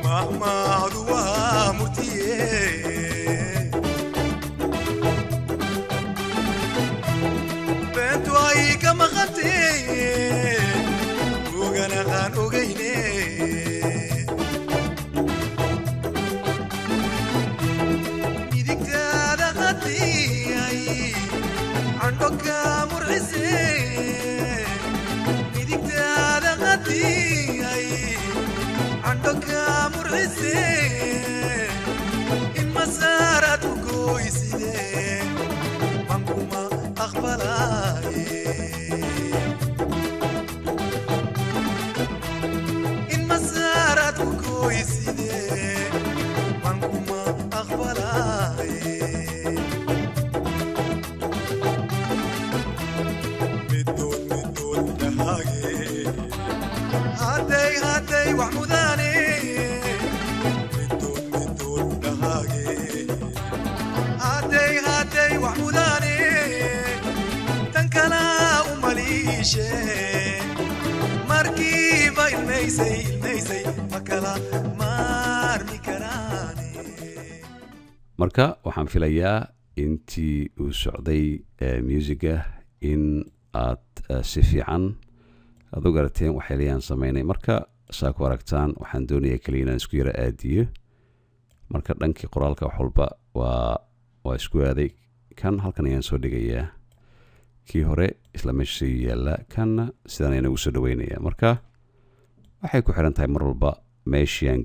مهما عدوها مرتيه بنتو هاي كما غطيه وغنغان وغيني عندك مرعزي ميديك تادا غدي عندك مرعزي إن مسارات وكويسي منكوما أخبالاي إن مسارات وكويسي منكوما أخبالاي هاتي وحموداني من دهاجي هاتي وحموداني تنكلا ومليشي مركبة الميسي مكلا مارمي كراني marka waxaan filayaa intii uu socday musiga in aad si fiican aad u garateen waxaylayaan sameynay marka saa ku aragtaan waxaan doonayaa kaliya inaan isku yara aadiyo marka dhankii qoraalka wax walba waa isku aaday kan halkan ayaan soo dhigayaa kii hore isla meesha yaala kanna sidaan ayaan ugu soo dhaweynayaa marka waxay ku xiran tahay mar walba meeshii aan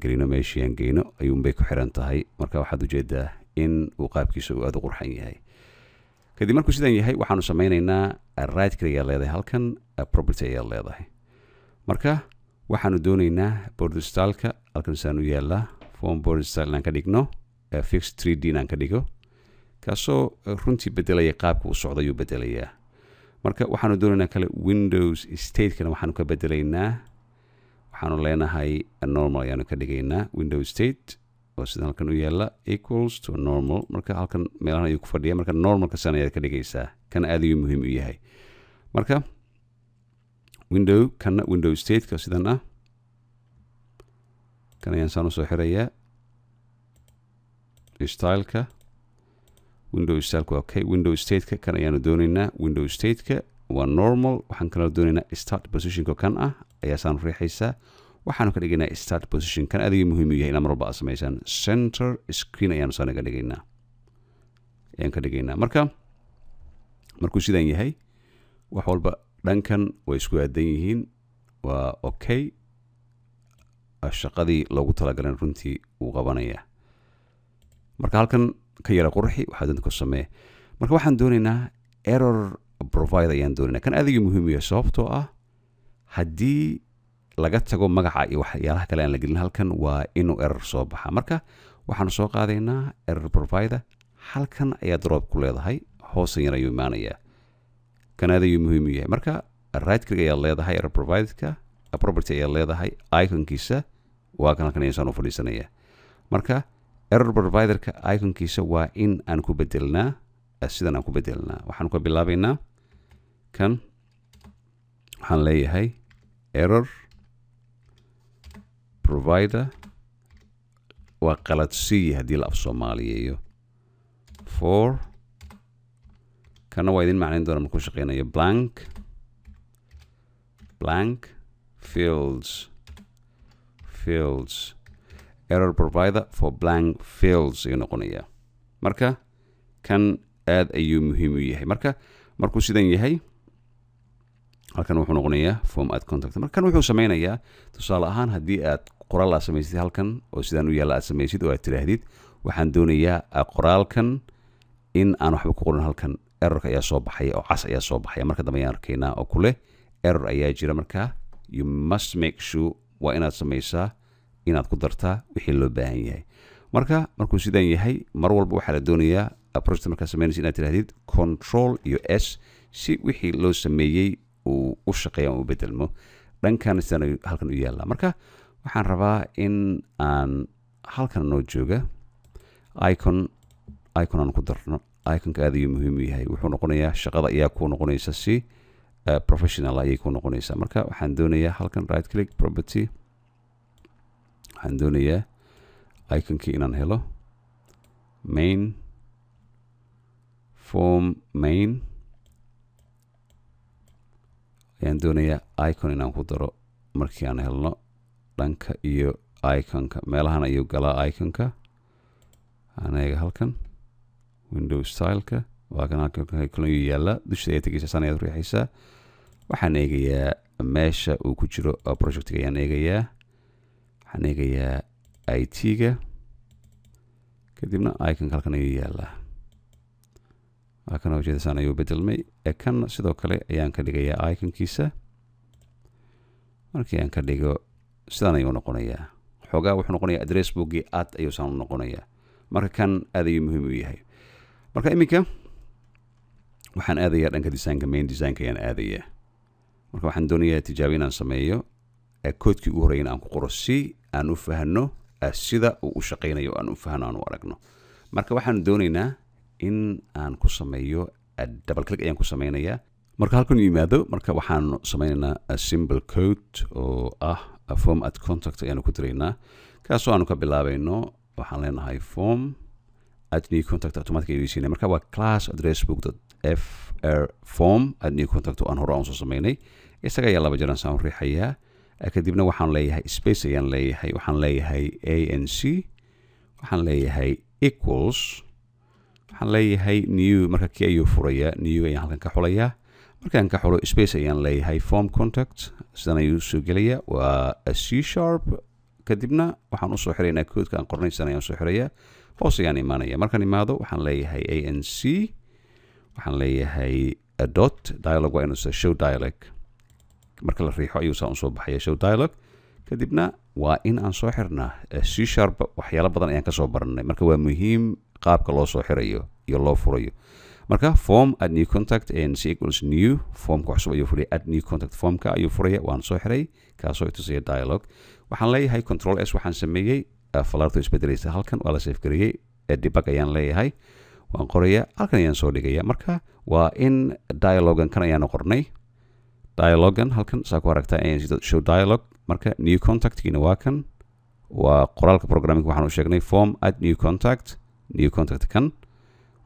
geyno ayuunbay ku xiran tahay marka waxaad ujeedaa in uu qaabkiisa uu aad u qurxan yahay kadib markuu sidan yahay waxaanu sameynaynaa right click ayaa leedahay halkan property ayaa leedahay marka waxaanu doonaynaa border styleka halkan saan u yaalaa form border style inaan ka dhigno fix 3D inaan ka dhigo kaasoo runtii bedelaya qaabka uu socdo ayuu bedelayaa marka waxaanu doonaynaa kale Windows state-kana waxaanu ka bedelaynaa waxaanu leenahay normal ayaanu ka dhigaynaa Windows state oo sidan halkan u yaala equals to normal marka halkan meelahan ayuu ku fadhiyaa marka normalka san ayaad ka dhigaysaa kan aad ayuu muhiim u yahay marka kana Windows state-ka sidan ah kan ayaan saan u soo xirayaa styleka Windows styleka waa okay Windows state-ka kan ayaanu doonaynaa Windows state-ka waa normal waxaan kaloo doonaynaa start position-ka kan ah ayaa saan riixaysaa waxaanu ka dhigaynaa start position kan aad ayuu muhiim u yahay inaad mar walba aad samaysaan center screen ayaanu saan ka dhigaynaa marka markuu sidan yahay wax walba dhankan way isku aadan yihiin waa okay shaqadii loogu talagalay runtii uu qabanaya marka halkan ka yara qurxi waxaad inta ku samee marka waxaan doonaynaa error provider ayaan doonaynaa kan aad ayuu muhiim u yahay sababtoo ah haddii laga tago magaca iyo waxyaalaha kale aan la gelin halkan waa inuu error soo baxa marka waxaanu soo qaadaynaa error provider halkan ayaa drop ku leedahay hoosan yar ayuu imaanayaa kan aad ayuu muhiim u yahay marka right click ayaa leedahay error providerka property ayaa leedahay iconkiisa waa kan halkan ayaan u fadhiisanaya marka error providerka iconkiisa waa in aan ku bedelnaa sidan aan ku bedelnaa waxaan ka bilaabaynaa kan waxaan leeyahay error provider waa qalad c haddii la af Soomaaliyeeyo for kana waa idin macnayn doona markuu shaqeynayo blank fields error provider for blank fields ayuu noqonayaa marka kan aad ayuu muhiim u yahay marka markuu sidan yahay halkan wuxuu noqonayaa form add contact marka kan wuxuu sameynayaa tusaale ahaan haddii aad qoraal aad samaysid halkan oo sidaan u yaala aad samaysid oo aad tiraahdid waxaan doonayaa qoraalkan in aan waxba ku qorin halkan errorka ayaa soo baxaya oo cas ayaa soo baxaya marka dambe ayaan arkaynaa oo kule error ayaa jira marka you must make sure waa inaad samaysaa inaad ku dartaa wixii loo baahan yahay marka markuu sidan yahay mar walba waxaa la doonayaa project markaa samaynaysa inaad tirahdid control iyo s si wixii loo sameeyey uu u shaqeeya u bedelmo dhankan sidaan halkan u yaala marka waxaan rabaa in aan halkan noo jooga icon aan ku darno iconka aad ayuu muhiim u yahay wuxuu noqonayaa shaqada ayaa ku noqonaysa si professional ayay ku noqonaysaa. Marka waxaan doonayaa halkan right click property, waxaan doonayaa iconkii inaan helo main form main, ayaan doonayaa icon inaan ku daro markii aan helno dhanka iyo iconka meelahan ayuu galaa iconka. anaga halkan window styleka waa kan halkan kala yaala dusha ay tagaysaa sanad riixaysa. waxaan eegayaa meesha uu ku jiro project-ga ayaan eegayaa, waxaan eegayaa IT-ga kadibna iconka halkan ayuu yaalaa. kan oo jeedasaan ayuu bedelmay. kan sidoo kale ayaan ka dhigayaa iconkiisa. markii aan ka dhigo sidaan ayuu noqonayaa. xoogaa wuxuu noqonayaa address book-gii aad ayuu saan noqonayaa. marka kan aad ayuu muhiim u yahay. marka iminka waxaan aadayaa dhanka design-ka, main design-ka ayaan aadayaa. marka waxaan doonayaa tijaabo inaan sameeyo koodkii ugu horreeyay aan ku qoro si aan u fahanno sida uu u shaqaynayo, aan u fahanno, aan u aragno. marka waxaan doonaynaa in aan ku sameeyo double click ayaan ku sameynayaa. marka halkan yimaado, marka waxaan sameynaynaa simple code oo ah form at contact ayaanu ku diraynaa, kaasoo aanu ka bilaabayno. waxaan leenahay form at new contact automatic ayuu siinay. marka waa class address book.fr form at new contact oo aan hore aan soo sameynay. isaga ayaa laba jeer aan saan riixayaa. kadibna waxaan leeyahay space ayaan leeyahay, waxaan leeyahay anc, waxaan leeyahay equals, waxaan leeyahay new. marka kii ayuu furayaa, new ayaan halkan ka xulayaa. markaan ka xulo space ayaan leeyahay form contact, sidan ayuu soo gelayaa. waa c sharp. kadibna waxaan usoo xiraynaa koodka aan qornay, sidan ayaan usoo xirayaa. hoos ayaan imaanaya. markaan imaado waxaan leeyahay anc, waxaan leeyahay dot dialog, waa inuu show dialog. marka la riixo ayuu saan usoo baxaya show dialog. kadibna waa in aan soo xirnaa c sharp. waxyaalo badan ayaan kasoo baranay. marka waa muhiim qaabka loo soo xirayo iyo loo furayo. marka form at new contact anc equals new, formka cusub ayuu furaya. at new contact formka ayuu furaya, waan soo xiray, kaasoo itusaya dialog. waxaan leeyahay control s, waxaan sameeyey falaarto isbedelaysa. halkan waa la save gareeyey. debug ayaan leeyahay, waan qorayaa, halkan ayaan soo dhigaya. marka waa in dialogan kan ayaanu qornay. dialogan halkan saa ku aragtaa show dialog. marka new contactkiina waa kan, waa qoraalka programming. waxaan u sheegnay form at new contact, new contact kan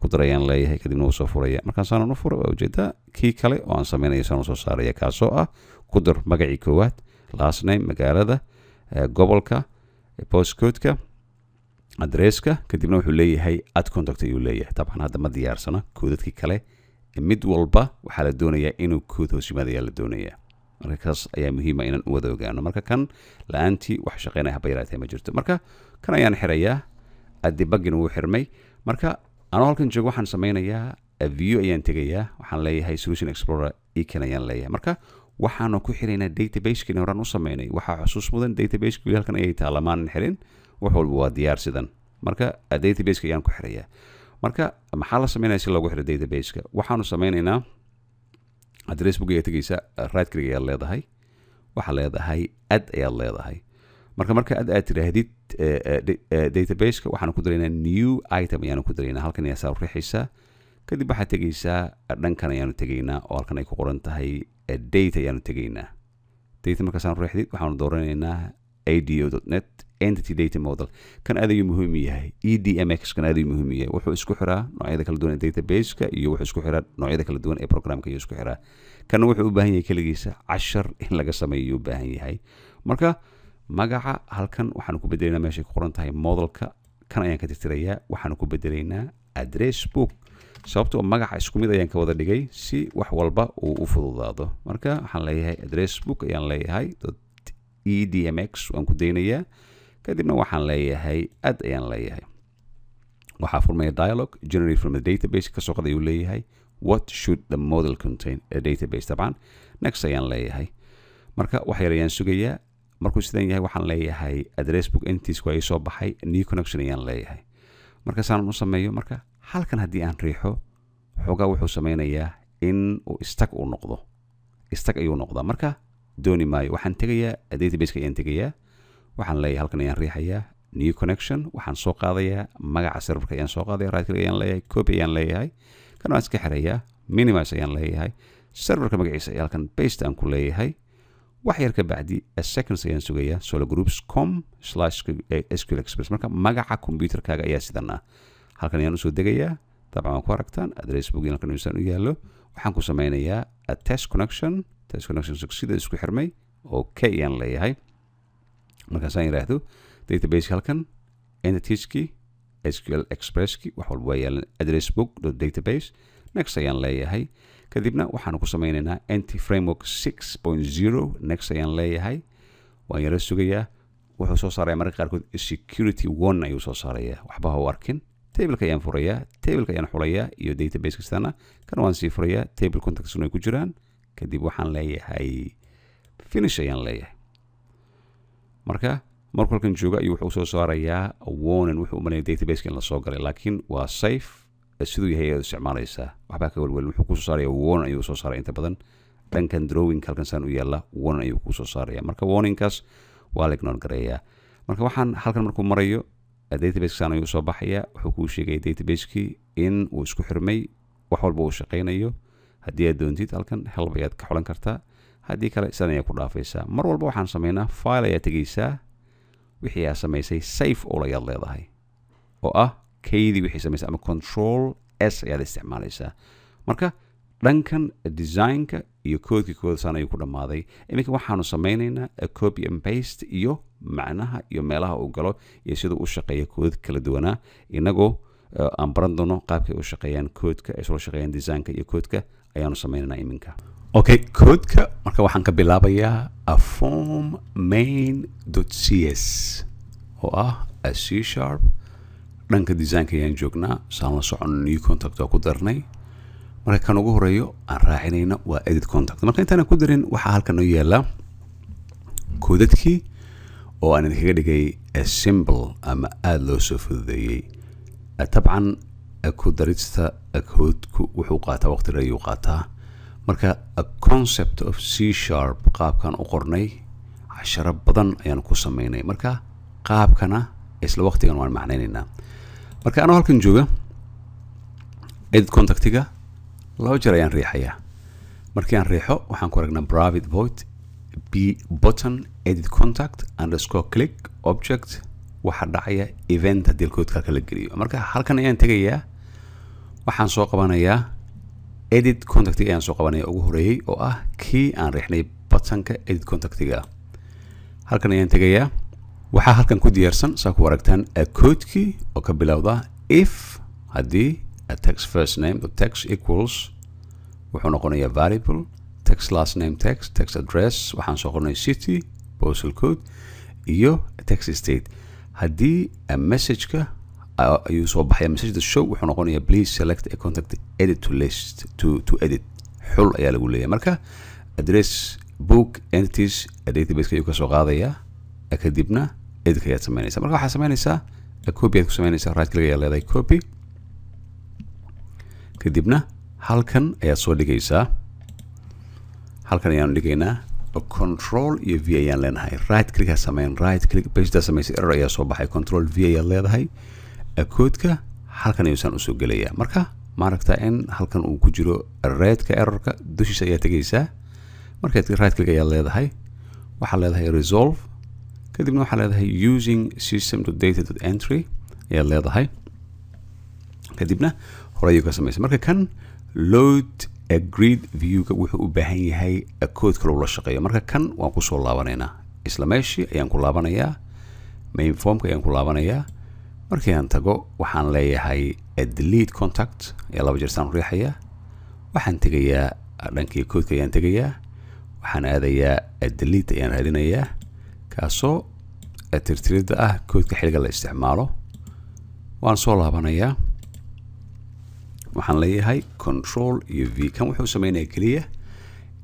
ku dar ayaan leeyahay. kadibna wuu soo furaya. markaan saanan u furo waa ujeedaa kii kale oo aan sameynaya saan usoo saaraya, kaasoo ah ku dar magacii koowaad, last name, magaalada, gobolka, postcode-ka, adresska. kadibna wuxuu leeyahay at contact ayuu leeyahay. dabcan hadda ma diyaarsana koodadkii kale. mid walba waxaa la doonayaa inuu kood hoos yimaado ayaa la doonayaa. marka kaas ayaa muhiima inaan u wada ogaano. marka kan la-aantii wax shaqeynaya haba yaraatee ma jirto. marka kan ayaan xirayaa. debugina wuu xirmay. marka anoo halkan joogo waxaan sameynayaa view ayaan tegayaa. waxaan leeyahay solution explorer icon ayaan leeyahay. marka waxaanu ku xiraynaa database-kina horaan u sameynay. waxaa xusuus mudan database weli halkan ayay taala, maanan xirin. wax walba waa diyaar sidan. marka database-ka ayaan ku xirayaa. marka maxaa la sameynaya si loogu xiro database-ka? waxaanu sameynaynaa address book ayaa tegaysa, right click ayaad leedahay, waxaad leedahay add ayaad leedahay. marka aad tiraahdid database-ka waxaanu ku daraynaa new item ayaanu ku daraynaa. halkan ayaa saa u riixaysaa. kadib waxaad tegaysaa dhankan ayaanu tegaynaa oo halkan ay ku qoran tahay date ayaanu tegaynaa. date markaasaan riixdid waxaanu dooranaynaa ado.net entity data model. kan aad ayuu muhiim yahay. edmx kan aad ayuu muhiim yahay. wuxuu isku xiraa noocyada kala duwan ee database-ka iyo wuxuu isku xiraa noocyada kala duwan ee programka iyo isku xiraa. kana wuxuu u baahan yahay keligiisa cashar in laga sameeyo u baahan yahay. marka magaca halkan waxaanu ku bedelaynaa meeshay ku qoran tahay modelka. kan ayaan ka tirtirayaa. waxaanu ku bedelaynaa address book, sababtoo magaca isku mid ayaan ka wada dhigay si wax walba uu u fududaado. marka waxaan leeyahay address book ayaan leeyahay edmx waan ku daynayaa. kadibna waxaan leeyahay add ayaan leeyahay. waxaa furmaya dialog generate from the database. kasoo qad ayuu leeyahay what should the model contain a database. dabcan next ayaan leeyahay. marka wax yar ayaan sugayaa. markuu sidan yahay waxaan leeyahay address book entities waa soo baxay, new connection ayaan leeyahay. marka saan u sameeyo, marka halkan haddii aan riixo xoogaa wuxuu sameynayaa in uu stack uu noqdo. stack ayuu noqdaa. marka dooni maayo. waxaan tegayaa database-ka ayaan tegayaa. waxaan leeyahay halkan ayaan riixayaa new connection. waxaan soo qaadayaa magaca serverka ayaan soo qaadaya. right click ayaan leeyahay, copy ayaan leeyahay. kan waan iska xirayaa, minimize ayaan leeyahay. serverka magaciisa ayaa halkan paste aan ku leeyahay wax yar ka bacdi seconds ayaan sugayaa sologroups.com/SQL Express marka magaca computerkaaga ayaa sidan ah halkan ayaan usoo degayaa dabcan waan ku aragtaan address book halkan inuu u yaallo waxaan ku sameynayaa test connection sida isku xirmay okay ayaan leeyahay markaasaan yiraahdo database halkan entities-kii SQL Express-kii wax walba waa yaalan address book.database next ayaan leeyahay kadibna waxaan ku sameynaynaa NT framework 6.0 next ayaan leeyahay waan yara sugayaa wuxuu soo saarayaa marka qaarkood security 1 ayuu soo saarayaa waxba ha u arkin table-ka ayaan furayaa table-ka ayaan xulayaa iyo database kastana kan waan sii furayaa table contacts ay ku jiraan kadib waxaan leeyahay finish ayaan leeyahay marka markuu halkan jooga ayuu wuxuu soo saarayaa warning wuxuu u maleeyaa database-ka in la soo galay laakiin waa safe siduu yahay aad isticmaalaysaa waxbaa ka welwel wuxuu ku soo saarayaa warning ayuu soo saaraya inta badan dhankan drawing halkan saan u yaalla warning ayuu ku soo saaraya marka warningkaas waa la ignore gareeyaa marka waxaan halkan markuu marayo database saan ayuu soo baxaya wuxuu kuu sheegaya database-kii in uu isku xirmay wax walba uu shaqaynayo haddii aad doontid halkan help ayaad ka xulan kartaa haddii kale sidan ayaa ku dhaafaysaa mar walba waxaan sameynaa file ayaa tegaysaa wixii aad samaysay safe all ayaad leedahay oo ah kaydii wixii samaysay ama control s ayaad isticmaalaysaa marka dhankan designka iyo koodkii koodasaan ayuu ku dhammaaday iminka waxaanu sameynaynaa copy and paste iyo macnaha iyo meelaha uu galo iyo siduu u shaqeeya kood kala duwanaa inagoo aan baran doono qaabkay u shaqeeyaan koodka ay soo shaqeeyaan designka iyo koodka ayaanu sameynaynaa iminka okay koodka marka waxaan ka bilaabayaa form main.cs oo ah C# dhanka designka ayaan joognaa saan la socon new contact oo ku darnay marka kan ugu horeeyo aan raacinayna waa edit contact marka intaan ku darin waxa halkan oo yaala koodadkii oo aan idinkaga dhigay simple ama aad loo soo fududeeyay tabcan ku darista koodku wuxuu qaataa waqti dheer ayuu qaataa marka concept of C# qaabkan u qornay casharo badan ayaan ku sameynay marka qaabkana isla waqtigan waan macnaynaynaa marka anoo halkan jooga edit contactiga laba jeer ayaan riixayaa markii aan riixo waxaan ku aragnaa private void b button edit contact underscore click object waxa dhacaya event haddii koodka kala geliyo marka halkan ayaan tegayaa waxaan soo qabanayaa edit contactiga ayaan soo qabanaya ugu horeeyay oo ah kii aan riixnay buttonka edit contactiga halkan ayaan tegayaa waxaa halkan ku diyaarsan saa ku aragtaan koodkii oo ka bilowda if haddii text first name text equals wuxuu noqonayaa variable text last name text address waxaan soo qornay city postal code iyo text state haddii message-ka ayuu soo baxaya message the show wuxuu noqonayaa please select a contact edit to list to edit xul ayaa lagu leeyahay marka address book entities database ayuu ka soo qaadayaa kadibna edit ayaad sameynaysaa marka waxaad sameynaysaa copy aad ku sameynaysaa right click ayaa leedahay copy kadibna halkan ayaad soo dhigaysaa halkan ayaanu dhigaynaa control iyo v ayaan leenahay right click ha sameyn right click page samaysay error ayaa soo baxay control v ayaad leedahay koodka halkan ayuusan usoo gelayaa marka maaragtaa in halkan uu ku jiro redka errorka dushiisa ayaa tegaysaa markaad right click ayaad leedahay waxaad leedahay resolve kadibna waxaad leedahay using system.data.entry ayaad leedahay kadibna hore ayuu ka samaysay marka kan load grid view-ga wuxuu u baahan yahay kood kale ula shaqeeyo marka kan waan kusoo laabanaynaa isla meeshii ayaan ku laabanayaa main formka ayaan ku laabanayaa markii aan tago waxaan leeyahay delete contact ayaa laba jeer saan riixayaa waxaan tegayaa dhankii koodka ayaan tegayaa waxaan aadayaa delete ayaan raadinayaa kaasoo tirtirida ah koodka xilliga la isticmaalo waan soo laabanayaa waxaan leeyahay control iyo v kan wuxuu sameynaya keliya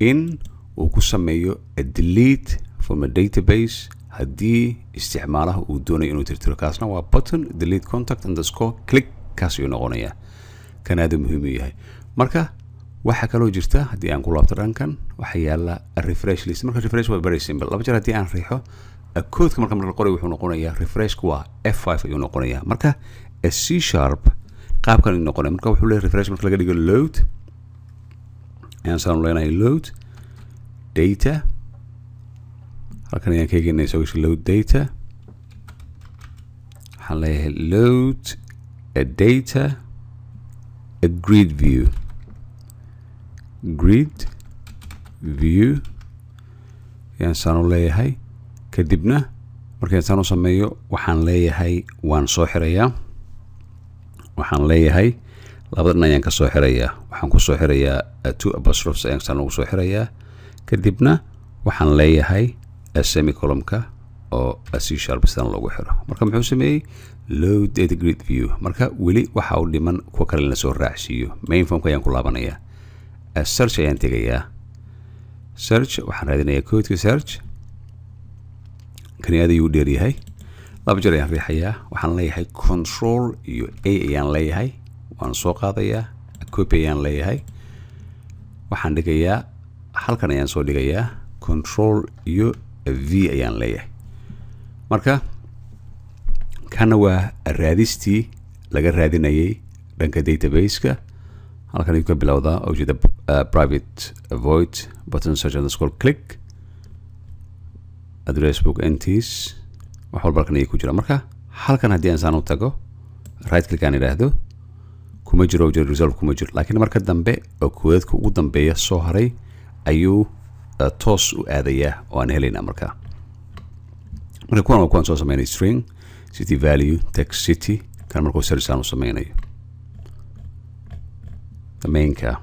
in uu ku sameeyo delete from a database haddii isticmaalaha uu doonayo inuu tirtiro kaasna waa button delete contact underscore click kaas ayuu noqonayaa kan aad muhiim u yahay marka waxaa kaloo jirta haddii aan ku laabto dhankan waxaa yaala refresh list marka refresh waa very simple laba jeer haddii aan riixo koodka marka la qoray wuxuu noqonayaa refreshka waa F5 ayuu noqonayaa marka C# qaabkan ayuu noqonaya marka wuxuu leeyahay refresh marka laga dhigo load ayaan saan leenahay load data halkan ayaan ka eegaynaa isagoo load data waxaan leeyahay load a data a grid view ayaan saan leeyahay kadibna markaan saan u sameeyo waxaan leeyahay waan soo xirayaa waxaan leeyahay labadan ayaan ka soo xirayaa waxaan ku soo xirayaa two apostrofes ayaan saan ugu soo xirayaa kadibna waxaan leeyahay semicolonka oo C# sidaan loogu xiro marka muxuu sameeyey load data grid view marka weli waxa uu dhiman kuwa kale la soo raacsiiyo main formka ayaan ku laabanayaa search ayaan tegayaa search waxaan raadinayaa koodka search kani aad ayuu dheer yahay laba jeer ayaan riixayaa waxaan leeyahay control iyo A ayaan leeyahay waan soo qaadayaa copy ayaan leeyahay waxaan dhigayaa halkan ayaan soo dhigayaa control iyo V ayaan leeyahay marka kana waa raadistii laga raadinayay dhanka database-ka halkan ayuu ka bilowdaa oo jeeda private void button search underscore click address book entities wax walba halkan ayay ku jira marka halkan haddii aan saan u tago right click aan idhaahdo kuma jiro result kuma jiro laakiin marka dambe oo koodadka ugu dambeeya soo haray ayuu toos u aadayaa oo aan helaynaa marka kuwan waa kuwan soo sameynay string city value text city kan markuu search aan u sameynayo mainka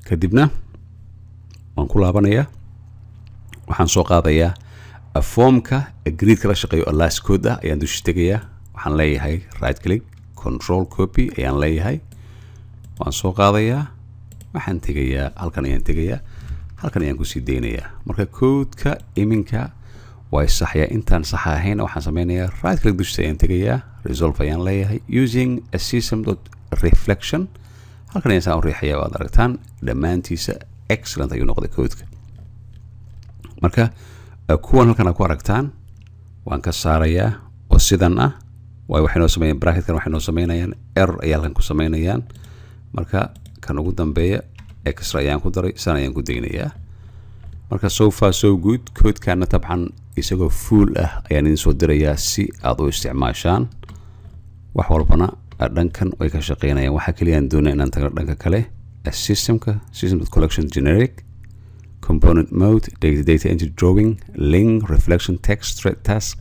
kadibna waan ku laabanayaa waxaan soo qaadayaa formka gridka la shaqeeyo oo last code ah ayaan dusha tegayaa waxaan leeyahay right click control copy ayaan leeyahay waan soo qaadayaa waxaan tegayaa halkan ayaan tegayaa halkan ayaan kusii deynayaa marka koodka iminka way saxyaa intaan sax ahayn waxaan sameynayaa right click dusha ayaan tegayaa resolve ayaan leeyahay using a system.reflection halkan ayaan saan u riixayaa waad aragtaan dhammaantiisa excellent ayuu noqday koodka marka kuwan halkan aad ku aragtaan waan ka saarayaa oo sidan ah waayo waxay noo sameeyeen bracketkan waxay noo sameynayaan error ayaa halkan ku sameynayaan marka kan ugu dambeeya extra ayaan ku daray san ayaan ku deynayaa marka so far so good koodkana tabcan isagoo full ah ayaan idin soo dirayaa si aad u isticmaashaan wax walbana dhankan way ka shaqeynayaan waxa kaliya aan doonaa inaan tagno dhanka kale system.collection generic component mode data entry drawing link reflection text thread task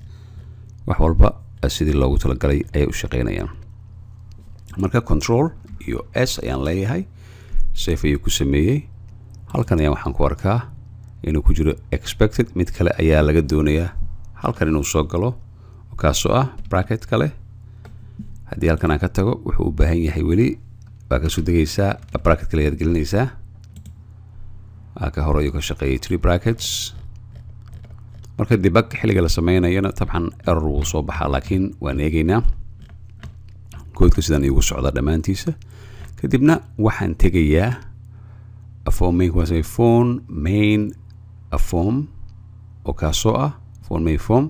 wax walba sidii loogu talagalay ayay u shaqeynayaan marka control iyo S ayaan leeyahay save ayuu ku sameeyey halkan ayaan waxaan ku arkaa inuu ku jiro expected mid kale ayaa laga doonayaa halkan inuu soo galo kaasoo ah bracket kale haddii halkan aan ka tago wuxuu u baahan yahay weli waa ka soo degaysaa bracket kale ayaad gelinaysaa ka hor ayuu ka shaqeeyay 3 brackets marka debug xilliga la sameynayana tabcan error wuu soo baxaa laakiin waan eegaynaa koodka sidaan igu socdaa dhammaantiisa kadibna waxaan tegayaa form main form oo kaasoo ah form main form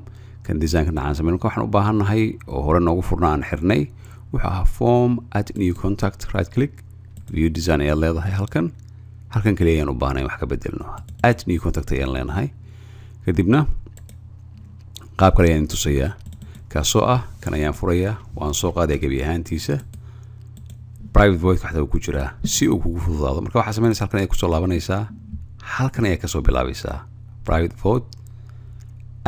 kan designka dhacaan sameyn marka waxaan u baahannahay oo hore noogu furnaa aan xirnay wuxuu ahaa form add new contact right click view design ayaa leedahay halkan kaliya ayaan u baahnayn wax ka bedelno add new contact ayaan leenahay kadibna qaab kale ayaan tusayaa kaasoo ah kan ayaan furayaa waan soo qaadayaa gebi ahaantiisa private void waxda ku jiraa si uu kugu fududaado marka waxaa sameynaysaa halkan ay ku soo laabanaysaa halkan ayaa ka soo bilaabaysaa private void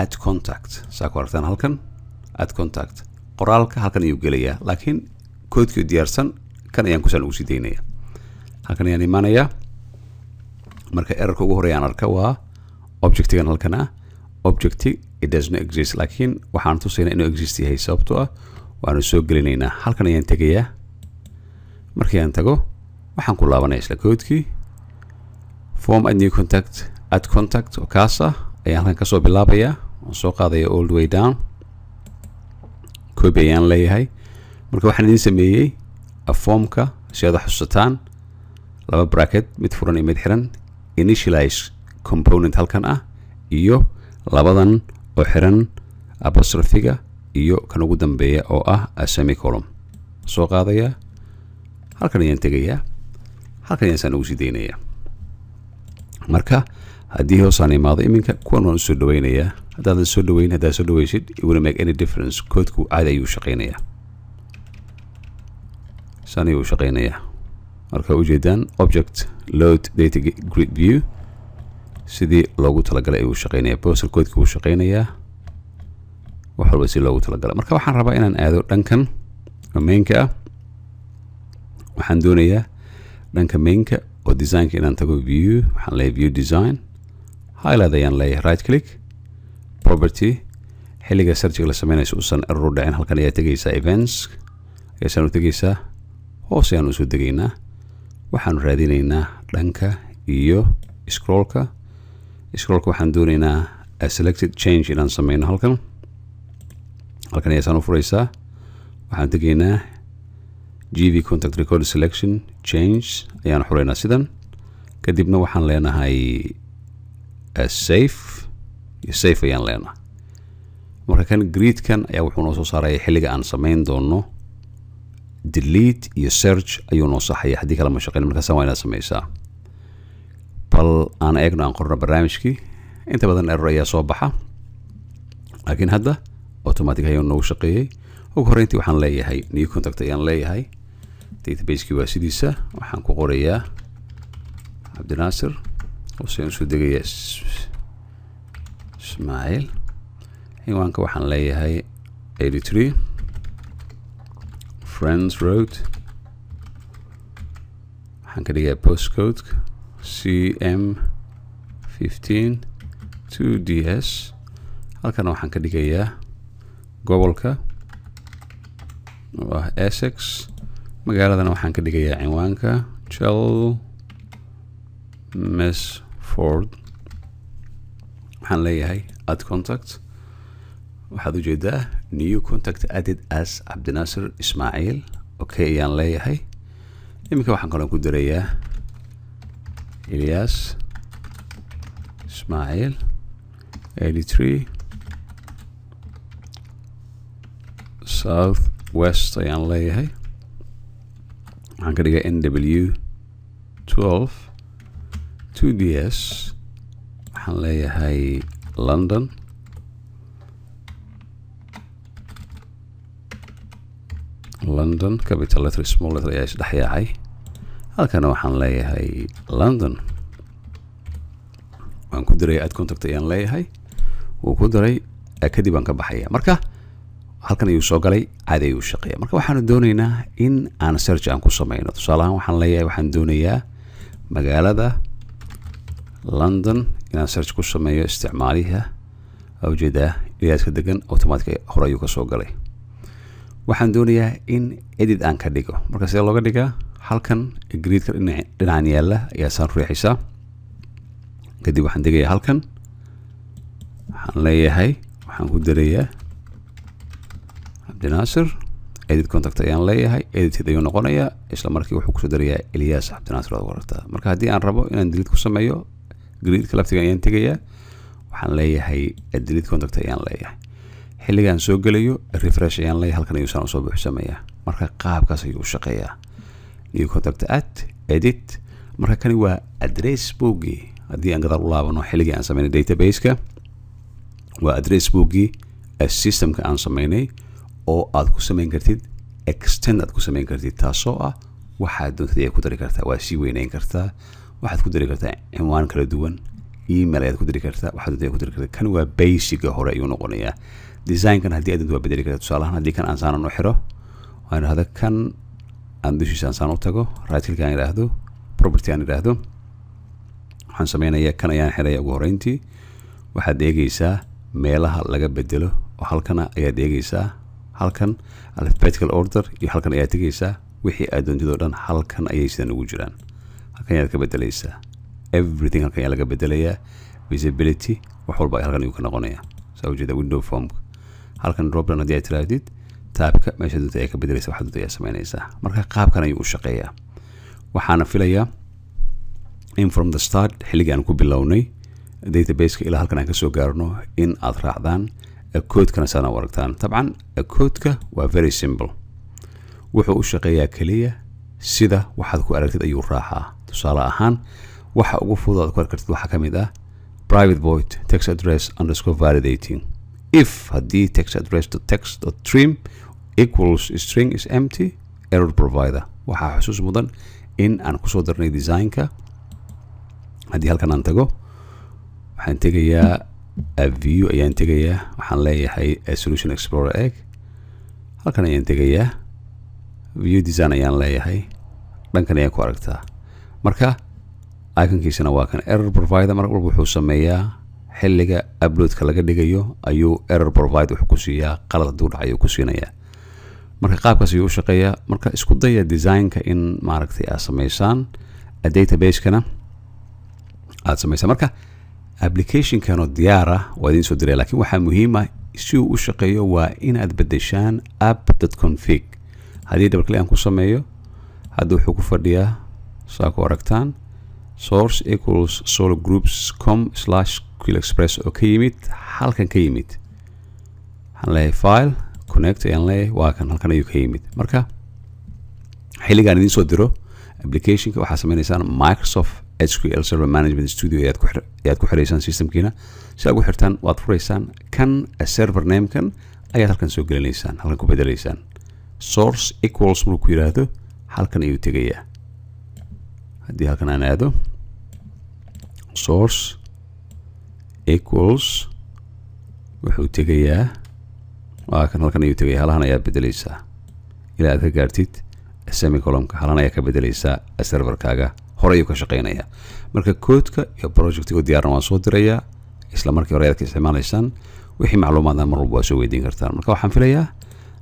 add contact saa ku aragtaan halkan add contact qoraalka halkan ayuu gelayaa laakiin koodkii diyaarsan kan ayaan kusaan ugu sii deynayaa halkan ayaan imaanayaa marka errorka ugu horeeyaan arka waa objectigan halkan ah objecti it does not exist laakiin waxaan tusaynaa inuu exist yahay sababtoo ah waanu soo gelinaynaa halkan ayaan tegayaa markii aan tago waxaan ku laabanaya isla koodkii form add new contact add contact oo kaas ah ayaan halkan kasoo bilaabayaa waan soo qaadaya all the way down copy ayaan leeyahay marka waxaan idin sameeyey formka si aad xusataan laba bracket mid furan iyo mid xiran initialize component halkan ah iyo labadan oo xiran apostrophiga iyo kan ugu dambeeya oo ah semicolon soo qaadaya halkan ayaan tegayaa halkan ayaan ugu sii deynayaa marka haddii hoosaan imaado iminka kuwan waan usoo dhaweynayaa haddaadan soo dhaweyn haddaad soo dhaweysid it wouldn't make any difference koodku caadi ayuu shaqeynayaa saan ayuu shaqeynayaa marka ujeedaan object load data grid view sidii loogu talagalay ayuu shaqeynayaa postal koodku wuu shaqeynayaa wax walba si loogu talagalay marka waxaan rabaa inaan aado dhankan mainka ah waxaan doonayaa dhanka mainka oo designka inaan tago view waxaan leeyahay view design highlight ayaan leeyahay right click property xilliga searchiga la sameynayso uusan error dhicin halkan ayaa tegaysaa events ayaasaan u tegaysaa hoos ayaan usoo degaynaa waxaan raadinaynaa dhanka iyo scrollka waxaan doonaynaa a selected change inaan sameyno halkan ayaasaan u furaysaa waxaan tegaynaa gv contact record selection change ayaan xuraynaa sidan kadibna waxaan leenahay safe ayaan leenahay marka kan gridkan ayaa wuxuu noo soo saaraya xilliga aan sameyn doono delete iyo search ayuu noo saxaya haddii kale ma shaqeyn markaasaan waa inaad sameysaa bal aan eegno aan qorno barnaamijkii inta badan error ayaa soo baxa laakiin hadda automatic ayuu noogu shaqeeyey ugu horreyntii waxaan leeyahay new contact ayaan leeyahay database-kii waa sidiisa waxaan ku qorayaa cabdinaasir hooseen usoo degayaa ismaaciil ciwaanka waxaan leeyahay 83 Friends Road waxaan ka dhigayaa postcode CM15 2DS halkana waxaan ka dhigayaa gobolka oo ah Essex magaaladana waxaan ka dhigayaa cinwaanka Chelmsford waxaan leeyahay add contact waxaad ujeedaa new contact added as cabdinaasir ismaaciil okay ayaan leeyahay iminka waxaan kaloo ku darayaa Ilyas Ismaaciil 83 South West ayaan leeyahay waxaan ka dhigaa NW 12 2DS waxaan leeyahay London capital letter small letter ayaa isdhex yaacay halkana waxaan leeyahay London waan ku daray add contact ayaan leeyahay wuu ku daray kadib aan ka baxaya marka halkan ayuu soo galay caadi ayuu shaqeeya marka waxaanu doonaynaa in aan search aan ku sameyno tusaale ahaan waxaan leeyahay waxaan doonayaa magaalada London inaan search ku sameeyo isticmaaliha ujeedaa Ilyaaska degan automatic hore ayuu ka soo galay waxaan doonayaa in edit aan ka dhigo marka sidee looga dhigaa halkan gridka dhinacan yaalla ayaa saan riixaysaa kadib waxaan degayaa halkan waxaan leeyahay waxaan ku darayaa cabdinaasir edit contact ayaan leeyahay edited ayuu noqonayaa isla markii wuxuu kusoo darayaa Ilyas cabdinaasir oo warta marka haddii aan rabo inaan delete ku sameeyo gridka laftiga ayaan tegayaa waxaan leeyahay delete contact ayaan leeyahay xilligaan soo gelayo refresh ayaan leeyahay halkan ayuu saan usoo buuxsamayaa marka qaabkaas ayuu u shaqeeyaa new contact add edit marka kani waa address bookii haddii aan gadaal u laabano xilligii aan sameynay database-ka waa address bookii systemka aan sameynay oo aad ku sameyn kartid extend aad ku sameyn kartid taasoo ah waxaad doontid ayaad ku dari kartaa waa sii weyneyn kartaa waxaad ku dari kartaa cinwaan kala duwan email ayaad ku dari kartaa waxaad doontid ayaad ku dari kartaa kan waa basiga hore ayuu noqonayaa designkan haddii aad doonto waa bedeli kartaa tusaale ahaan haddii kan aan saanan u xiro waan idhahda kan aan dushiisa aan saan u tago right click aan idhaahdo property aan idhaahdo waxaan sameynayaa kan ayaan xiraya ugu horreyntii waxaad eegaysaa meelaha laga bedelo oo halkana ayaad eegaysaa halkan alphabetical order iyo halkan ayaad tegaysaa wixii aad doontid oo dhan halkan ayay sidan ugu jiraan halkan ayaad ka bedelaysaa everything halkan ayaa laga bedelayaa visibility wax walba halkan ayuu ka noqonayaa saa ujeeda window form halkan dropdown haddii aad tirahdid taabka meesha doonta ayaa ka bedelaysa waxaad doonta ayaa sameynaysaa marka qaabkan ayuu u shaqeeyaa waxaana filayaa in from the start xilligii aan ku bilownay database-ka ilaa halkan aan kasoo gaarno in aad raacdaan koodkana saana aragtaan dabcan koodka waa very simple wuxuu u shaqeeyaa keliya sida waxaad ku aragtid ayuu raacaa. tusaale ahaan waxa ugu fudud aad ku aragtid waxa ka mid ah private void text address underscore validating. If haddii text address to text.trim equals string is empty, error provider. waxaa xusuus mudan in aan kusoo darnay designka. haddii halkan aan tago waxaan tegayaa view ayaan tegayaa, waxaan leeyahay solution explorer egg, halkan ayaan tegayaa view design ayaan leeyahay, dhankan ayaan ku aragtaa. marka iconkiisana waa kan error provider. mar walba wuxuu sameeyaa xilliga uploadka laga dhigayo ayuu error provider wuxuu ku siiyaa qalad hadduu dhacayo ayuu ku siinayaa. marka qaabkaas ayuu u shaqeeyaa. marka isku daya designka in maaragtay aad samaysaan database-kana aad samaysaan. marka application-kanoo diyaara waa idiin soo diray, laakiin waxaa muhiim ah si uu u shaqeeyo waa in aad bedeshaan app.config. haddii double click aan ku sameeyo hadda wuxuu ku fadhiyaa saa ku aragtaan source equals sologroups.com/quillexpress oo ka yimid halkan ka yimid. waxaan leeyahay file connect ayaan leeyahay, waa kan halkan ayuu ka yimid. marka xilligaan idiin soo diro applicationka waxaa sameynaysaan Microsoft SQL Server Management Studio ayaad ku xiraysaan systemkiina. si aad ku xirtaan waad furaysaan kan server name-kan ayaad halkan soo gelinaysaan, halkan ku bedelaysaan. source equals markuu ku yiraahdo halkan ayuu tegayaa. haddii halkan aan aado source equals wuxuu tegayaa waa kan halkan ayuu tegayaa, halahan ayaad bedelaysaa ilaa aad ka gaartid semicolumka. halan ayaa ka bedelaysaa serverkaaga, hore ayuu ka shaqeynayaa. marka koodka iyo projectiga diyaarna waan soo dirayaa, isla markii hore ayaad ka isticmaalaysaan. wixii macluumaadna mar walba waa soo weydiin kartaan. marka waxaan filayaa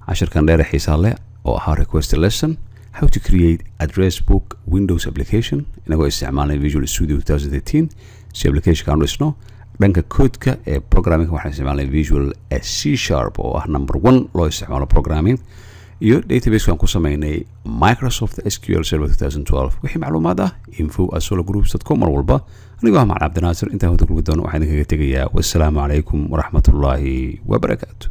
cashirkan dheer xiisaa leh oo ahaa request lesson how to create address book Windows application inagoo isticmaalnay Visual Studio 2018 si application aan dhisno. dhanka koodka ee programming waxaan isticmaalnay Visual C# oo ah number 1 loo isticmaalo programming, iyo database-kan ku sameynay Microsoft SQL Server 2012. wixii macluumaad ah info@sologroups.com mar walba. anigoo ah Macalin Cabdinaasir, intaan wada kulmi doono waxaan idinkaga tegayaa wassalaamu calaykum waraxmatullaahi wabarakaatu.